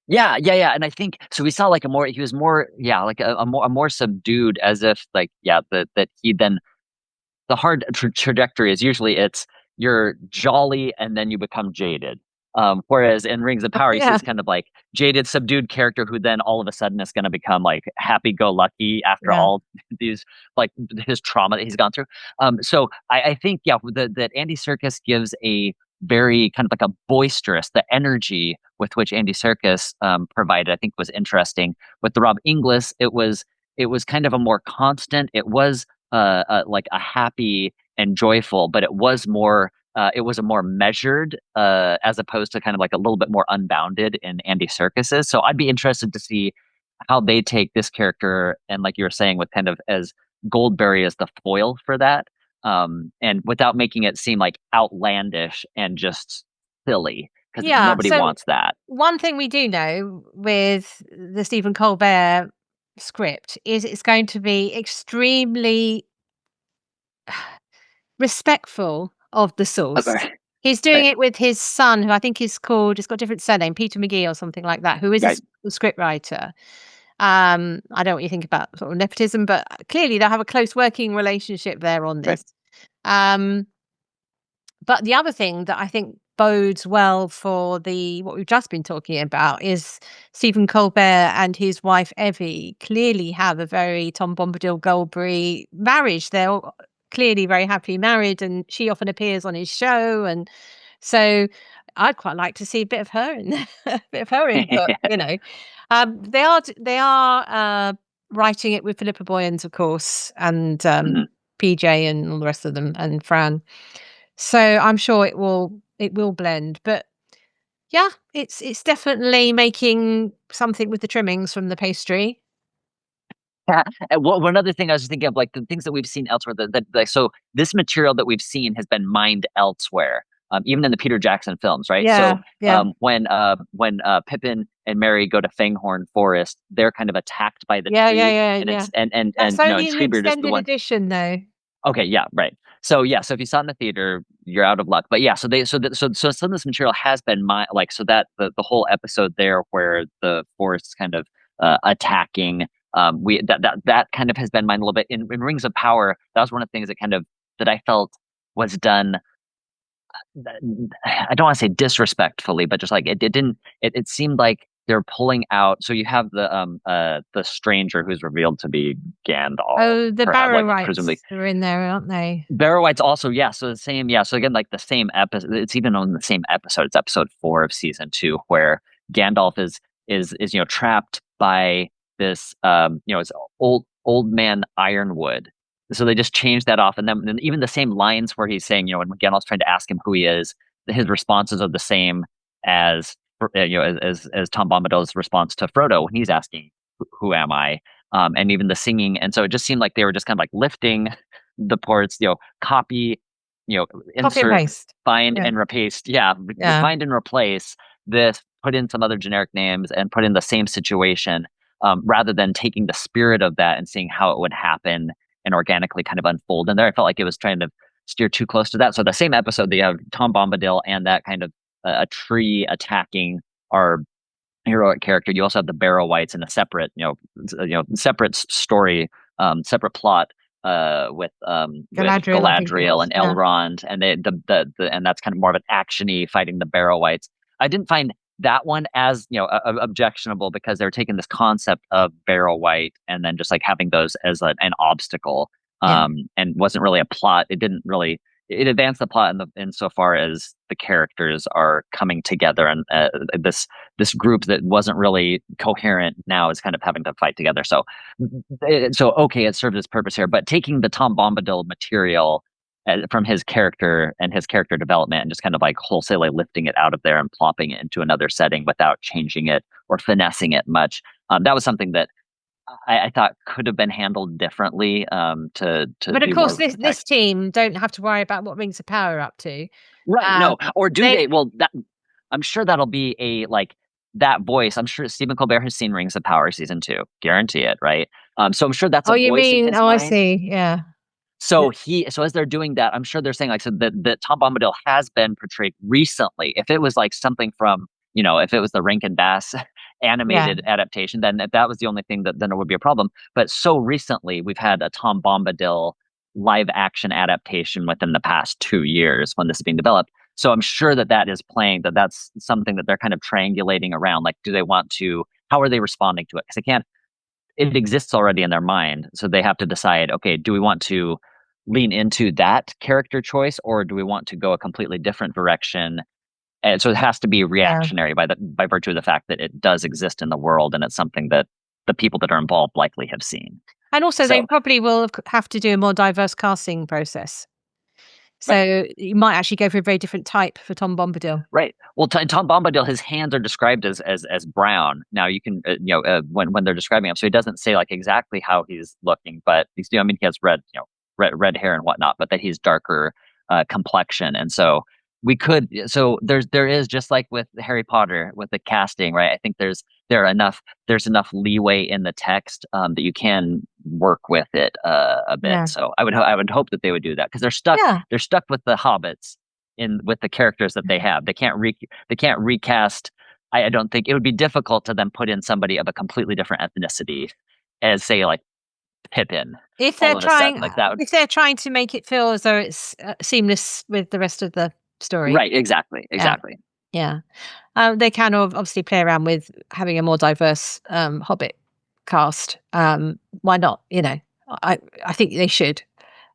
Yeah. And I think so. We saw he was more, like a more subdued, as if that he then the hard trajectory is usually you're jolly and then you become jaded. Whereas in Rings of Power, you see this kind of like jaded, subdued character who then all of a sudden is going to become like happy-go-lucky after all these like his trauma that he's gone through. So I think that Andy Serkis gives a very kind of like a boisterous, the energy with which Andy Serkis provided, I think was interesting. With the Rob Inglis, it was kind of a more constant. It was like a happy and joyful, but it was a more measured, as opposed to kind of like a little bit more unbounded in Andy Serkis's. So I'd be interested to see how they take this character and, like you were saying, with kind of as Goldberry as the foil for that, and without making it seem like outlandish and just silly, because nobody wants that. One thing we do know with the Stephen Colbert script is it's going to be extremely respectful of the source. Okay. He's doing it with his son, who I think it's got a different surname, Peter McGee or something like that, who is a script writer. I don't know what you think about sort of nepotism, but clearly they'll have a close working relationship there on this. But the other thing that I think bodes well for what we've just been talking about is Stephen Colbert and his wife Evie clearly have a very Tom Bombadil Goldberry marriage. They're all clearly very happily married, and she often appears on his show, and so I'd quite like to see a bit of her in there, a bit of her input. They are writing it with Philippa Boyens, of course, and PJ and all the rest of them, and Fran. So I'm sure it will blend, but yeah, it's definitely making something with the trimmings from the pastry. Yeah. And one other thing I was thinking of, like the things that we've seen elsewhere, so this material that we've seen has been mined elsewhere, even in the Peter Jackson films, right? When Pippin and Merry go to Fanghorn Forest, they're kind of attacked by the tree. It's that's only in the extended edition, though. Okay, yeah, right. So if you saw it in the theater, you're out of luck. But yeah, so some of this material has been so that the whole episode there where the forest is kind of attacking, that kind of has been mined a little bit in Rings of Power. That was one of the things that I felt was done. I don't want to say disrespectfully, but just like it seemed like they're pulling out. So you have the stranger who's revealed to be Gandalf. Oh, the Barrow-wites are in there, aren't they? Barrow-wites also, So the same, So again, like the same episode. It's even on the same episode. It's episode 4 of season 2, where Gandalf is trapped by this it's old man Ironwood. So they just changed that off, and then even the same lines where he's saying, when Gandalf's trying to ask him who he is, his responses are the same as as Tom Bombadil's response to Frodo when he's asking, "Who am I?" And even the singing, and so it just seemed like they were just kind of like lifting the parts, copy, insert, paste. Find and replace, find and replace this, put in some other generic names, and put in the same situation, rather than taking the spirit of that and seeing how it would happen and organically kind of unfold. And there, I felt like it was trying to steer too close to that. So the same episode, they have Tom Bombadil and that kind of a tree attacking our heroic character. You also have the Barrow-wites in a separate, separate story separate plot with Galadriel, I think it Galadriel was. and Yeah. Elrond, and and that's kind of more of an actiony fighting the Barrow Wights. I didn't find that one as objectionable because they were taking this concept of Barrow Wight and then just like having those as an obstacle, Yeah. and wasn't really a plot. It advanced the plot insofar as the characters are coming together, and this group that wasn't really coherent now is kind of having to fight together. So okay, it served its purpose here, but taking the Tom Bombadil material from his character and his character development and just kind of like wholesalely lifting it out of there and plopping it into another setting without changing it or finessing it much, that was something that I thought could have been handled differently, to But of do more course, with the this text. team don't have to worry about what Rings of Power are up to. Right? Um, No, or do they they? Well, that I'm sure that'll be a like that voice. I'm sure Stephen Colbert has seen Rings of Power season 2, guarantee it, right? So I'm sure that's Oh, a you voice in mean his oh, I mind. see, yeah. So as they're doing that, I'm sure they're saying like so that Tom Bombadil has been portrayed recently. If it was like something from if it was the Rankin Bass Yeah, animated adaptation, then if that was the only thing, then it would be a problem. But so recently, we've had a Tom Bombadil live action adaptation within the past 2 years when this is being developed. So I'm sure that is playing, that's something that they're kind of triangulating around. Like, do they want to? How are they responding to it? Because they can't, it exists already in their mind. So they have to decide, okay, do we want to lean into that character choice or do we want to go a completely different direction? And so it has to be yeah. reactionary by virtue of the fact that it does exist in the world and it's something that the people that are involved likely have seen. And also they So, probably will have to do a more diverse casting process. right. So you might actually go for a very different type for Tom Bombadil. Right. Well, Tom Bombadil, his hands are described as brown. Now you can when they're describing him, so he doesn't say like exactly how he's looking, but he's I mean he has red hair and whatnot, but that he's darker complexion, and so there is just like with Harry Potter with the casting, right? I think there's enough leeway in the text that you can work with it a bit. Yeah. So I would hope that they would do that because Yeah. they're stuck with the hobbits in with the characters that they have. They can't recast. I don't think it would be difficult to then put in somebody of a completely different ethnicity as say like Pippin If all they're of a sudden trying like that would if they're trying to make it feel as though it's, seamless with the rest of the story. right, exactly, Yeah, exactly. yeah. They can obviously play around with having a more diverse, Hobbit cast. Why not? I think they should.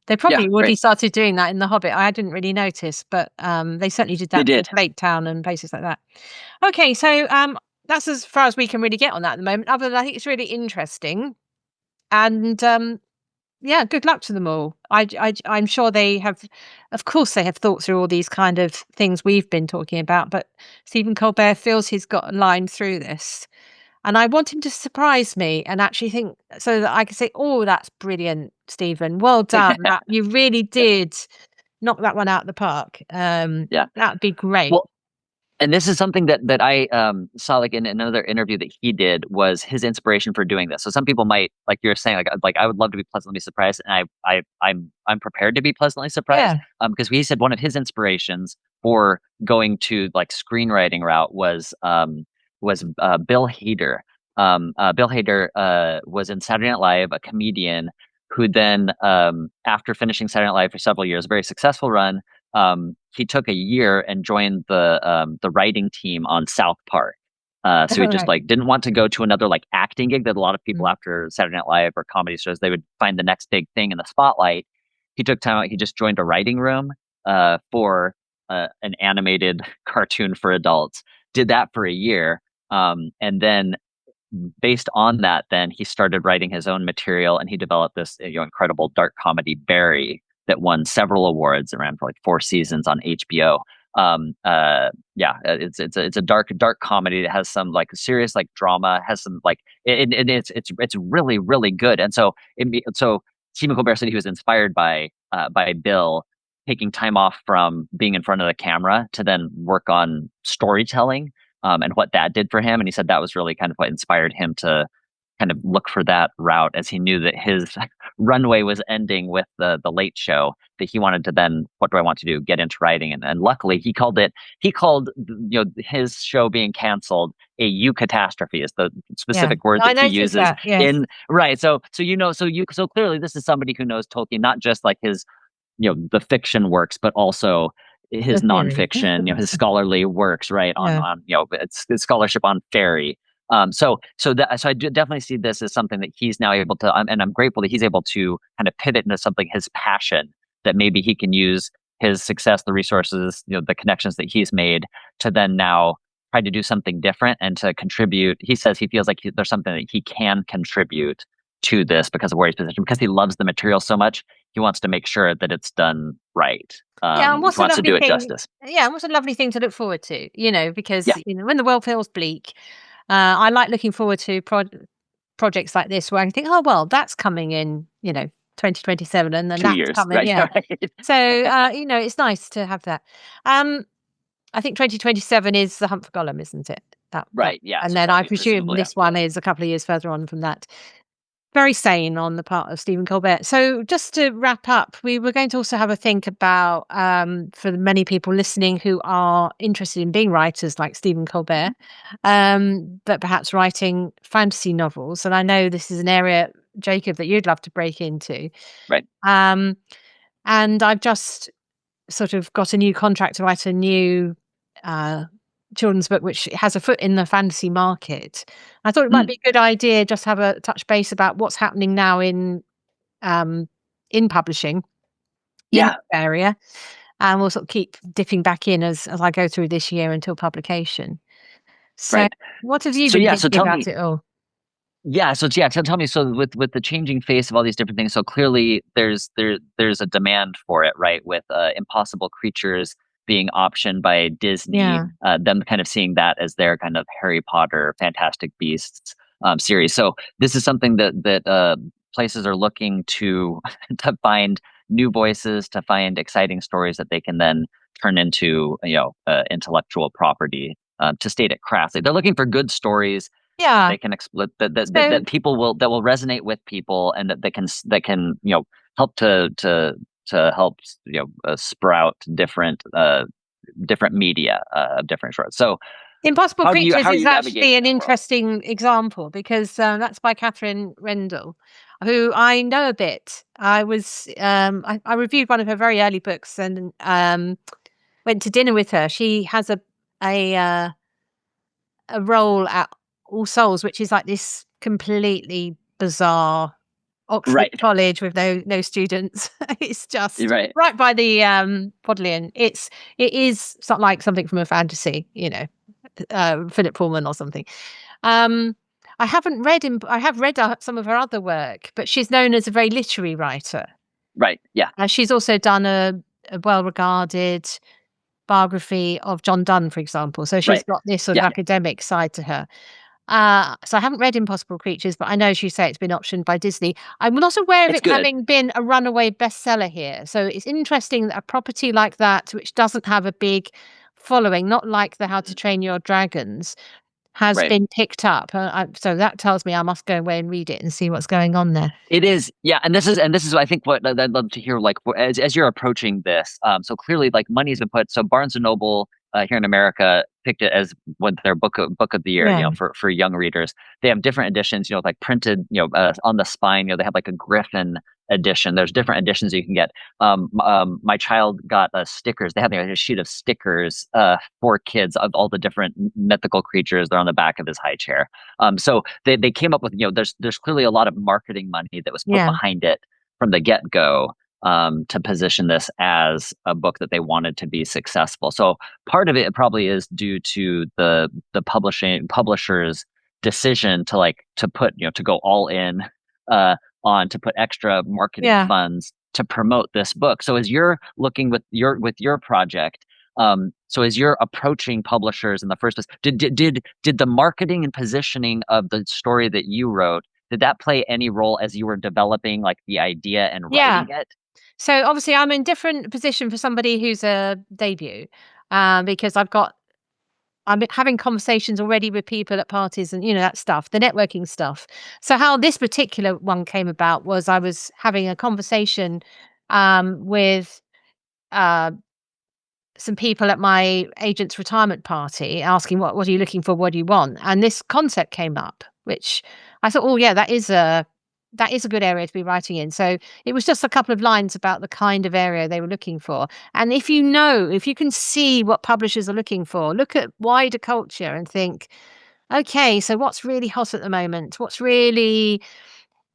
They Yeah, probably already great. started doing that in The Hobbit. I didn't really notice, but, they certainly did They that with did. Lake Town and places like that. Okay, so, that's as far as we can really get on that at the moment, other than I think it's really interesting and, yeah, good luck to them all. I'm sure they have, of course, they have thought through all these kind of things we've been talking about, but Stephen Colbert feels he's got a line through this. And I want him to surprise me and actually think so that I can say, oh, that's brilliant, Stephen. Well done. You really did knock that one out of the park. Yeah. That'd be great. Well, and this is something that I saw like in another interview that he did was his inspiration for doing this. So some people might like you're saying like I would love to be pleasantly surprised, and I'm prepared to be pleasantly surprised. Yeah. Because he said one of his inspirations for going to like screenwriting route was Bill Hader. Bill Hader was in Saturday Night Live, a comedian who then after finishing Saturday Night Live for several years, a very successful run, he took a year and joined the writing team on South Park. So he All just right. like didn't want to go to another like acting gig that a lot of people Mm. after Saturday Night Live or comedy shows they would find the next big thing in the spotlight. He took time out. He just joined a writing room for an animated cartoon for adults. Did that for a year, and then based on that, then he started writing his own material, and he developed this incredible dark comedy Barry that won several awards and ran for like 4 seasons on HBO. Yeah, it's a dark comedy that has some like serious like drama, has some like it's really really good. And so Stephen Colbert said he was inspired by Bill taking time off from being in front of the camera to then work on storytelling, and what that did for him. And he said that was really kind of what inspired him kind of look for that route, as he knew that his runway was ending with the Late Show, that he wanted to then, what do I want to do? Get into writing. And luckily he called his show being canceled a eucatastrophe, is the Yeah. specific word I that he noticed uses that. Yes. in right. So clearly this is somebody who knows Tolkien, not just like his, the fiction works, but also The his theory. nonfiction, his scholarly works, right? On Yeah. it's scholarship on fairy. So I do definitely see this as something that he's now able to, and I'm grateful that he's able to kind of pivot into something, his passion, that maybe he can use his success, the resources, the connections that he's made, to then now try to do something different and to contribute. He says he feels like there's something that he can contribute to this because of where he's positioned, because he loves the material so much. He wants to make sure that it's done right. Yeah, and He what's a wants to lovely do it thing justice. yeah, and what's a lovely thing to look forward to, because, Yeah, when the world feels bleak, I like looking forward to projects like this where I think, "Oh, well, that's coming in, 2027, and then 2 that's years, coming," right? yeah. Right. So, it's nice to have that. Um, I think 2027 is The Hunt for Gollum, isn't it? That Right. Yeah. and So then I probably presume presumably this after that. one is a couple of years further on from that. Very sane on the part of Stephen Colbert. So just to wrap up, we were going to also have a think about, for the many people listening who are interested in being writers like Stephen Colbert, but perhaps writing fantasy novels. And I know this is an area, Jacob, that you'd love to break into. Right. Um, and I've just sort of got a new contract to write a new uh, children's book, which has a foot in the fantasy market. I thought it might Mm, be a good idea just have a touch base about what's happening now um, in publishing in yeah. the area, and we'll sort of keep dipping back in as I go through this year until publication. So, Right. what have you So been yeah. So thinking tell about me. it all? Yeah. So yeah. Tell me. So with the changing face of all these different things, so clearly there's a demand for it, right? With Impossible Creatures being optioned by Disney, Yeah, them kind of seeing that as their kind of Harry Potter, Fantastic Beasts series. So this is something that places are looking to to find new voices, to find exciting stories that they can then turn into intellectual property, to state it craftly. They're looking for good stories that yeah. they can exploit, that So people will resonate with people, and that can help to help sprout different media of different sorts. So Impossible Creatures how are is you actually navigating an that world? interesting example because, that's by Catherine Rendell, who I know a bit. I reviewed one of her very early books and, went to dinner with her. She has a, uh, a role at All Souls, which is like this completely bizarre Oxford Right. college with no students. It's just Right. right by the, Bodleian. It is like something from a fantasy, Philip Pullman or something. Um, I have read some of her other work, but she's known as a very literary writer. Right. Yeah. She's also done a well-regarded biography of John Donne, for example. So she's Right. got this sort of Yeah. academic side to her. So I haven't read Impossible Creatures, but I know, as you say, it's been optioned by Disney. I'm not aware of It's it good. having been a runaway bestseller here. So it's interesting that a property like that, which doesn't have a big following, not like the How to Mhm. Train Your Dragons, has Right. been picked up. So that tells me I must go away and read it and see what's going on there. It is, yeah, and this is I think what I'd love to hear, like as you're approaching this. So clearly, like money's been put. So Barnes and Noble here in America picked it as one their book of the year. Yeah, For young readers, they have different editions. Like printed, on the spine. They have like a Griffin edition. There's different editions you can get. My child got stickers. They have like a sheet of stickers for kids of all the different mythical creatures. They're on the back of his high chair. So they came up with, there's clearly a lot of marketing money that was put yeah, behind it from the get go, to position this as a book that they wanted to be successful. So part of it probably is due to the publisher's decision to put, to go all in, on to put extra marketing yeah. funds to promote this book. So as you're looking with your project, so as you're approaching publishers in the first place, did the marketing and positioning of the story that you wrote, did that play any role as you were developing like the idea and Yeah. writing it? So obviously, I'm in different position for somebody who's a debut, because I've got I'm having conversations already with people at parties and, that stuff, the networking stuff. So how this particular one came about was I was having a conversation with some people at my agent's retirement party asking, what are you looking for? What do you want? And this concept came up, which I thought, oh yeah, that is a good area to be writing in. So it was just a couple of lines about the kind of area they were looking for. And if you can see what publishers are looking for, look at wider culture and think, okay, so what's really hot at the moment? What's really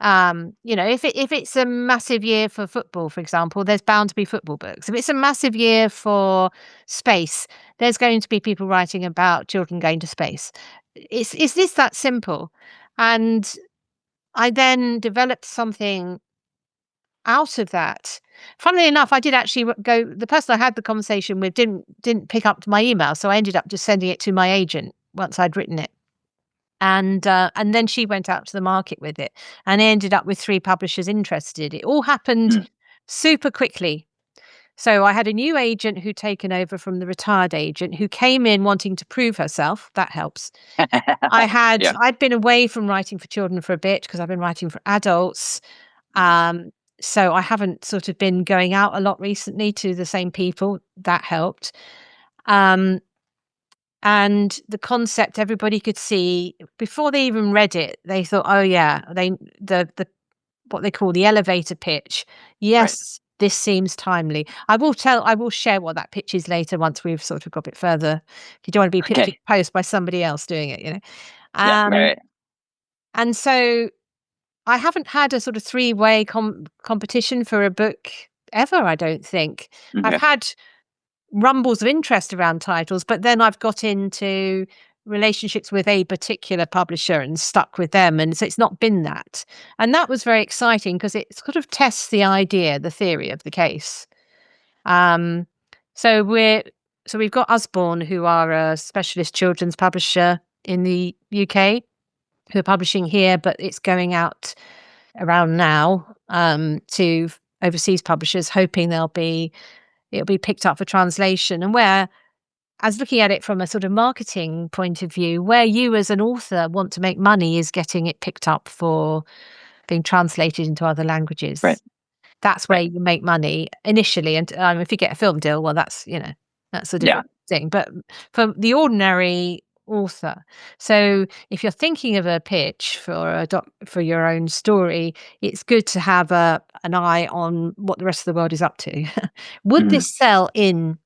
if it's a massive year for football, for example, there's bound to be football books. If it's a massive year for space, there's going to be people writing about children going to space. It's this that simple. And I then developed something out of that. Funnily enough, I did actually go. The person I had the conversation with didn't pick up my email, so I ended up just sending it to my agent once I'd written it. And then she went out to the market with it, and ended up with 3 publishers interested. It all happened super quickly. So I had a new agent who'd taken over from the retired agent who came in wanting to prove herself. That helps. I'd been away from writing for children for a bit because I've been writing for adults. So I haven't sort of been going out a lot recently to the same people. That helped. And the concept everybody could see before they even read it. They thought, oh yeah, the what they call the elevator pitch. Yes, this seems timely. I will share what that pitch is later once we've sort of got a bit further. If you don't want to be pitching a post by somebody else doing it, And so I haven't had a sort of 3-way competition for a book ever, I don't think. I've had rumbles of interest around titles, but then I've got into relationships with a particular publisher and stuck with them, and so it's not been that. And that was very exciting because it sort of tests the idea, the theory of the case. So we've got Usborne, who are a specialist children's publisher in the UK, who are publishing here, but it's going out around now to overseas publishers, hoping it'll be picked up for translation. And where, as looking at it from a sort of marketing point of view, where you as an author want to make money is getting it picked up for being translated into other languages. That's where you make money initially. And if you get a film deal, well, that's a different thing. But for the ordinary author, so if you're thinking of a pitch for your own story, it's good to have an eye on what the rest of the world is up to. Would this sell in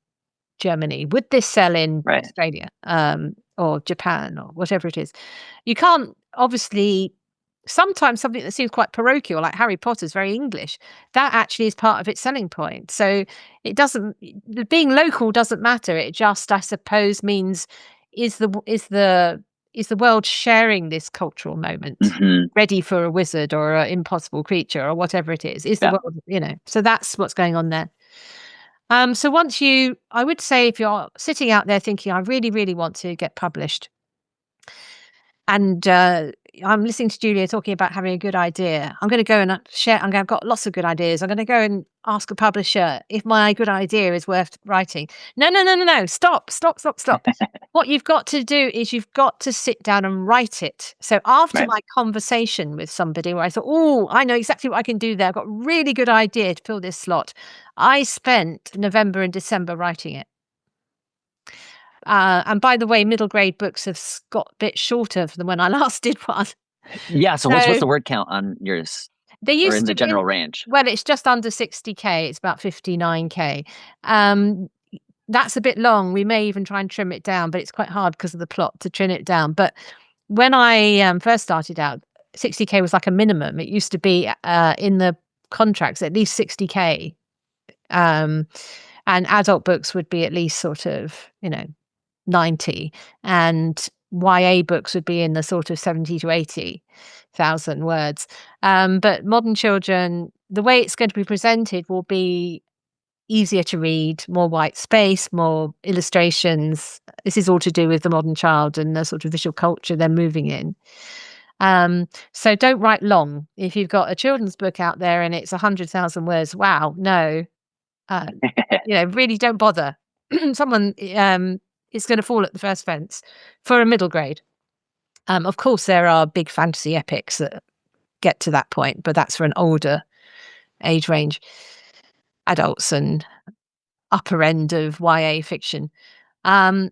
Germany? Would this sell in Australia or Japan or whatever it is? You can't, obviously, sometimes something that seems quite parochial, like Harry Potter, is very English. That actually is part of its selling point. So it doesn't, being local doesn't matter. It just, I suppose, means is the world sharing this cultural moment, ready for a wizard or an impossible creature or whatever it is? Is the world, so that's what's going on there. So I would say if you're sitting out there thinking, I really, really want to get published, and I'm listening to Julia talking about having a good idea, I'm going to go and share. I've got lots of good ideas. I'm going to go and ask a publisher if my good idea is worth writing. No. Stop. What you've got to do is you've got to sit down and write it. So after my conversation with somebody where I thought, oh, I know exactly what I can do there. I've got a really good idea to fill this slot. I spent November and December writing it. And by the way, middle grade books have got a bit shorter than when I last did one. Yeah. So what's the word count on yours? They used or in the general range? Well, it's just under 60K. It's about 59K. That's a bit long. We may even try and trim it down, but it's quite hard because of the plot to trim it down. But when I first started out, 60K was like a minimum. It used to be in the contracts at least 60K. And adult books would be at least sort of, 90, and YA books would be in the sort of 70 to 80,000 words. But modern children, the way it's going to be presented will be easier to read, more white space, more illustrations. This is all to do with the modern child and the sort of visual culture they're moving in. So don't write long. If you've got a children's book out there and it's 100,000 words, wow, no, really don't bother. Someone is going to fall at the first fence for a middle grade. Of course, there are big fantasy epics that get to that point, but that's for an older age range, adults and upper end of YA fiction. And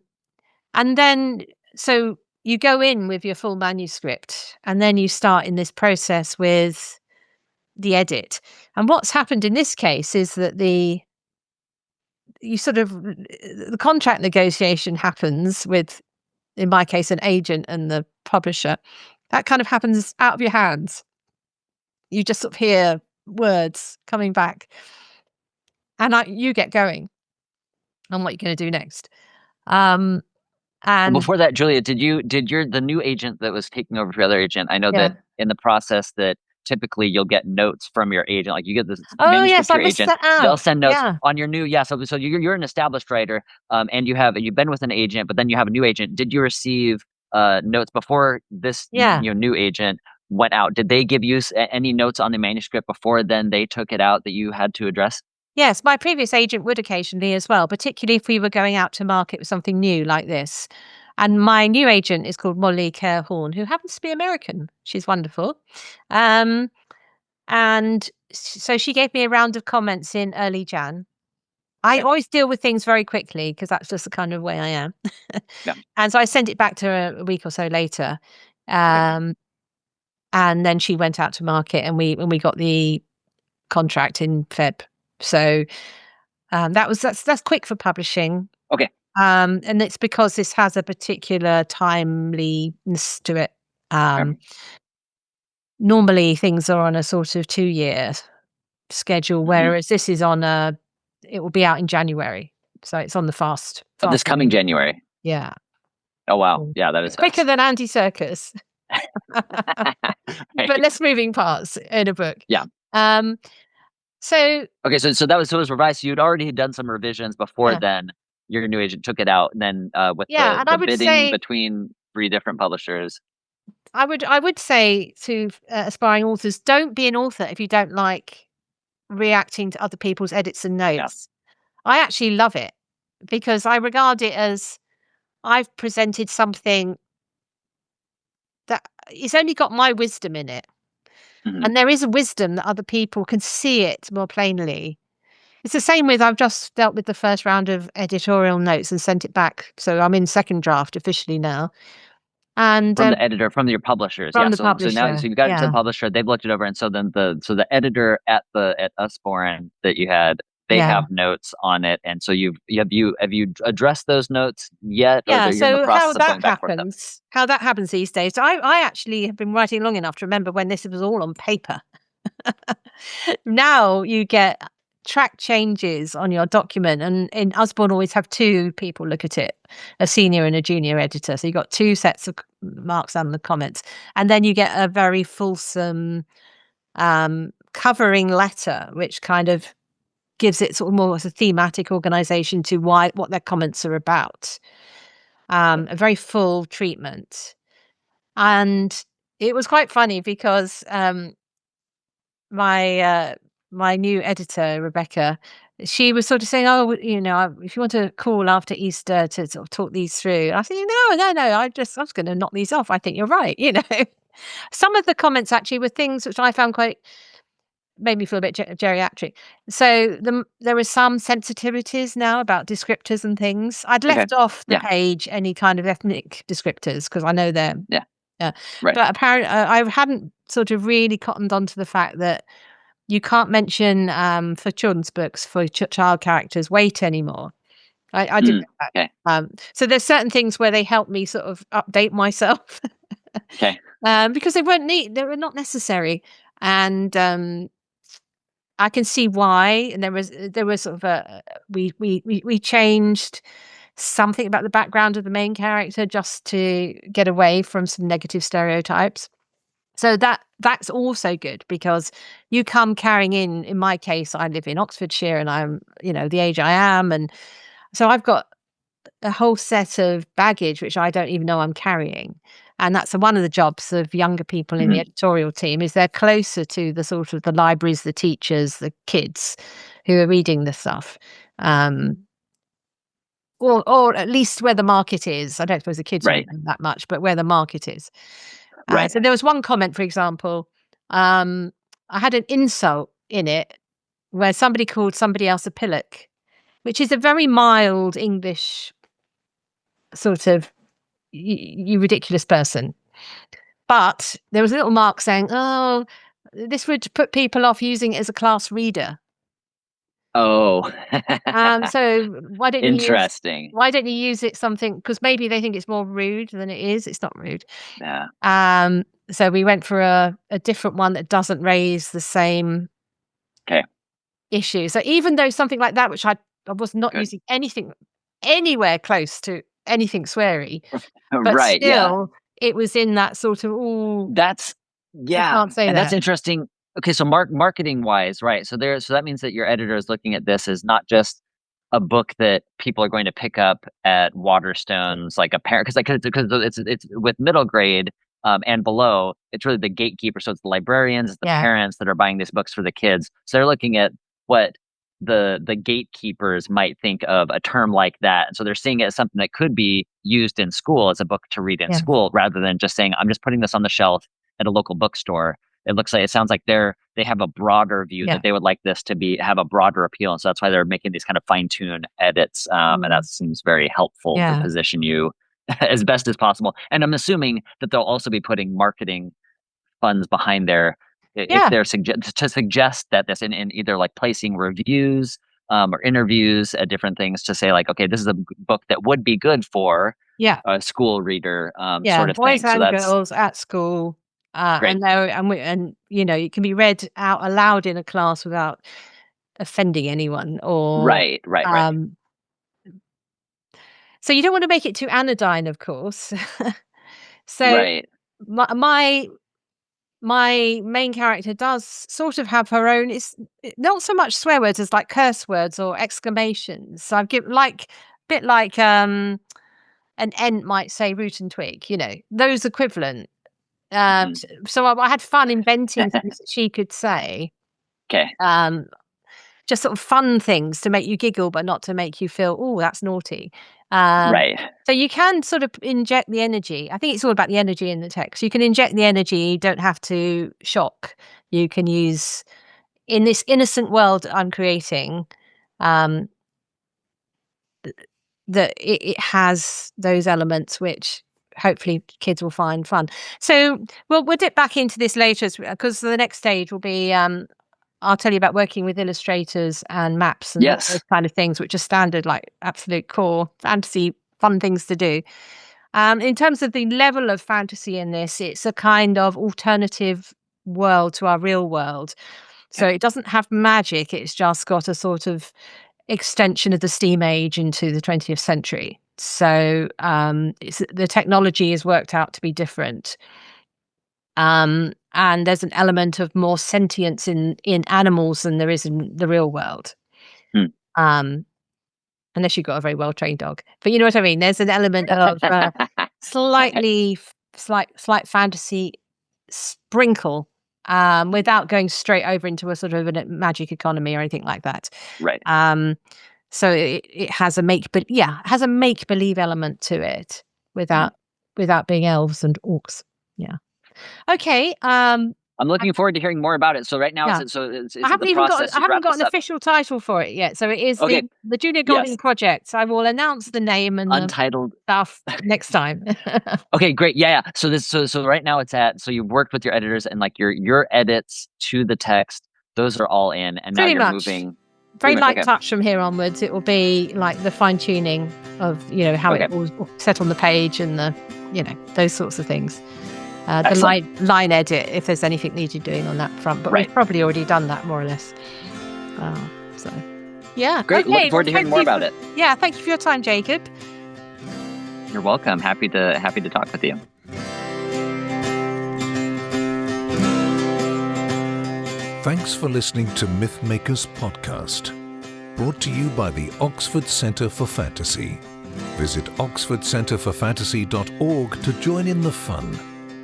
then, so you go in with your full manuscript, and then you start in this process with the edit. And what's happened in this case is that the contract negotiation happens with, in my case, an agent and the publisher. That kind of happens out of your hands. You just sort of hear words coming back, and you get going on what you're going to do next. And well, before that, Julia, did the new agent that was taking over for the other agent? I know that in the process that typically you'll get notes from your agent, like you get this manuscript to your agent. They'll send notes on your new. Yeah, so you're an established writer, and you've been with an agent, but then you have a new agent. Did you receive notes before this new agent went out? Did they give you any notes on the manuscript before then they took it out that you had to address? Yes, my previous agent would occasionally as well, particularly if we were going out to market with something new like this. And my new agent is called Molly Kerr-Horn, who happens to be American. She's wonderful. And so she gave me a round of comments in early Jan. I always deal with things very quickly because that's just the kind of way I am. And so I sent it back to her a week or so later. And then she went out to market, and we got the contract in Feb. So that's quick for publishing. Okay. And it's because this has a particular timeliness to it. Normally things are on a sort of 2-year schedule, whereas this is on it will be out in January. So it's on the fast. This coming January. Yeah. Oh, wow. Yeah, that is quicker than Andy Serkis. But less moving parts in a book. Yeah. So okay, so that was revised. So you'd already done some revisions before then. Your new agent took it out, and then with the bidding between 3 different publishers. I would say to aspiring authors, don't be an author if you don't like reacting to other people's edits and notes. I actually love it because I regard it as I've presented something that it's only got my wisdom in it. And there is a wisdom that other people can see it more plainly. It's the same with, I've just dealt with the first round of editorial notes and sent it back. So I'm in second draft officially now. And from the editor, from your publishers. From the publisher. So now you got it to the publisher, they've looked it over, and so then the editor at Usborne that you had, they have notes on it, and so have you addressed those notes yet? Yeah, so how that happens these days. I actually have been writing long enough to remember when this was all on paper. Now you get track changes on your document, and in Usborne always have 2 people look at it, a senior and a junior editor. So you got 2 sets of marks and the comments, and then you get a very fulsome covering letter, which kind of gives it sort of more as a thematic organization to what their comments are about. A very full treatment. And it was quite funny because my new editor, Rebecca, she was sort of saying, "Oh, if you want to call after Easter to sort of talk these through." And I said, "No, I was going to knock these off. I think you're right." Some of the comments actually were things which I found made me feel a bit geriatric. So there were some sensitivities now about descriptors and things. I'd left off the page any kind of ethnic descriptors because I know they're right. But apparently I hadn't sort of really cottoned onto the fact that you can't mention for children's books for child characters weight anymore. I didn't know that. Okay. So there's certain things where they help me sort of update myself. Okay. Because they were not necessary, and I can see why. And there was sort of we changed something about the background of the main character just to get away from some negative stereotypes. So that's also good because you come carrying in my case, I live in Oxfordshire and I'm, the age I am. And so I've got a whole set of baggage, which I don't even know I'm carrying. And that's one of the jobs of younger people in the editorial team is they're closer to the sort of the libraries, the teachers, the kids who are reading the stuff. or at least where the market is. I don't suppose the kids Right. don't know that much, but where the market is. Right. So there was one comment, for example, I had an insult in it where somebody called somebody else a pillock, which is a very mild English sort of you ridiculous person. But there was a little mark saying, "Oh, this would put people off using it as a class reader." Oh. So why don't you Interesting. use it something, because maybe they think it's more rude than it is. It's not rude. Yeah. So we went for a different one that doesn't raise the same Okay. issue. So even though something like that, which I was not Good. using anything anywhere close to anything sweary, but Right. Yeah. still it was in that sort of, "Ooh, That's I yeah, can't say and that's that." interesting. Okay, so marketing wise, right? So that means that your editor is looking at this as not just a book that people are going to pick up at Waterstones, like a parent, because it's with middle grade and below, it's really the gatekeeper. So it's the librarians, it's the Yeah, parents that are buying these books for the kids. So they're looking at what the gatekeepers might think of a term like that. And so they're seeing it as something that could be used in school as a book to read in yeah, school, rather than just saying, I'm just putting this on the shelf at a local bookstore. It sounds like they have a broader view, yeah. that they would like this to have a broader appeal. And so that's why they're making these kind of fine-tune edits. And that seems very helpful to Yeah. position you as best as possible. And I'm assuming that they'll also be putting marketing funds behind there, if Yeah. they're to suggest that this in either like placing reviews or interviews at different things, to say like, okay, this is a book that would be good for Yeah. a school reader, Yeah. sort of Boys thing. So and that's girls at school. great. And it can be read out aloud in a class without offending anyone, or Right, right, right, um so you don't want to make it too anodyne, of course. So right. my main character does sort of have her own, it's not so much swear words as like curse words or exclamations. So I've given like bit like an ent might say root and twig, those equivalent. Mhm. So I had fun inventing things that she could say. Okay, Um, just sort of fun things to make you giggle, but not to make you feel, "Oh, that's naughty." Um, right. so you can sort of inject the energy. I think it's all about the energy in the text. You can inject the energy, you don't have to shock. You can use, in this innocent world I'm creating, um, that it has those elements which hopefully kids will find fun. So we'll dip back into this later, because the next stage will be, I'll tell you about working with illustrators and maps and all those Yes. kind of things, which are standard, like absolute core fantasy fun things to do. In terms of the level of fantasy in this, it's a kind of alternative world to our real world. So Okay. it doesn't have magic, it's just got a sort of extension of the steam age into the 20th century. So the technology is worked out to be different. And there's an element of more sentience in animals than there is in the real world. Hmm. Unless you've got a very well-trained dog. But you know what I mean? There's an element of slight fantasy sprinkle, without going straight over into a sort of a magic economy or anything like that. Right. Um, so it has a make believe element to it, Mhm. without being elves and orcs. Yeah. Okay. I'm I looking forward to hearing more about it. So right now, Yeah. it's the process. I You've haven't wrapped got this an up. official title for it yet. So it is Okay. the Junior Golding Yes. Project. I will announce the name and the Untitled. stuff next time. Okay, great. Yeah, yeah. So right now so you've worked with your editors, and like your edits to the text, those are all in, and now Pretty you're much. moving pretty Very much. light Okay. touch from here onwards. It will be like the fine tuning of, how Okay. it all set on the page, and those sorts of things. The Excellent. line edit, if there's anything needed doing on that front, but Right. we've probably already done that more or less. So yeah. Great. Okay. Looking forward to Well, hearing more about it. Yeah. Thank you for your time, Jacob. You're welcome. Happy to talk with you. Thanks for listening to Mythmakers podcast, brought to you by the Oxford Centre for Fantasy. Visit oxfordcenterforfantasy.org to join in the fun.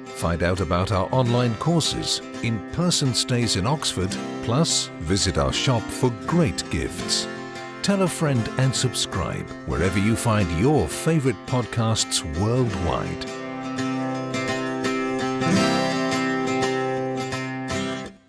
Find out about our online courses, in-person stays in Oxford, plus visit our shop for great gifts. Tell a friend and subscribe wherever you find your favorite podcasts worldwide.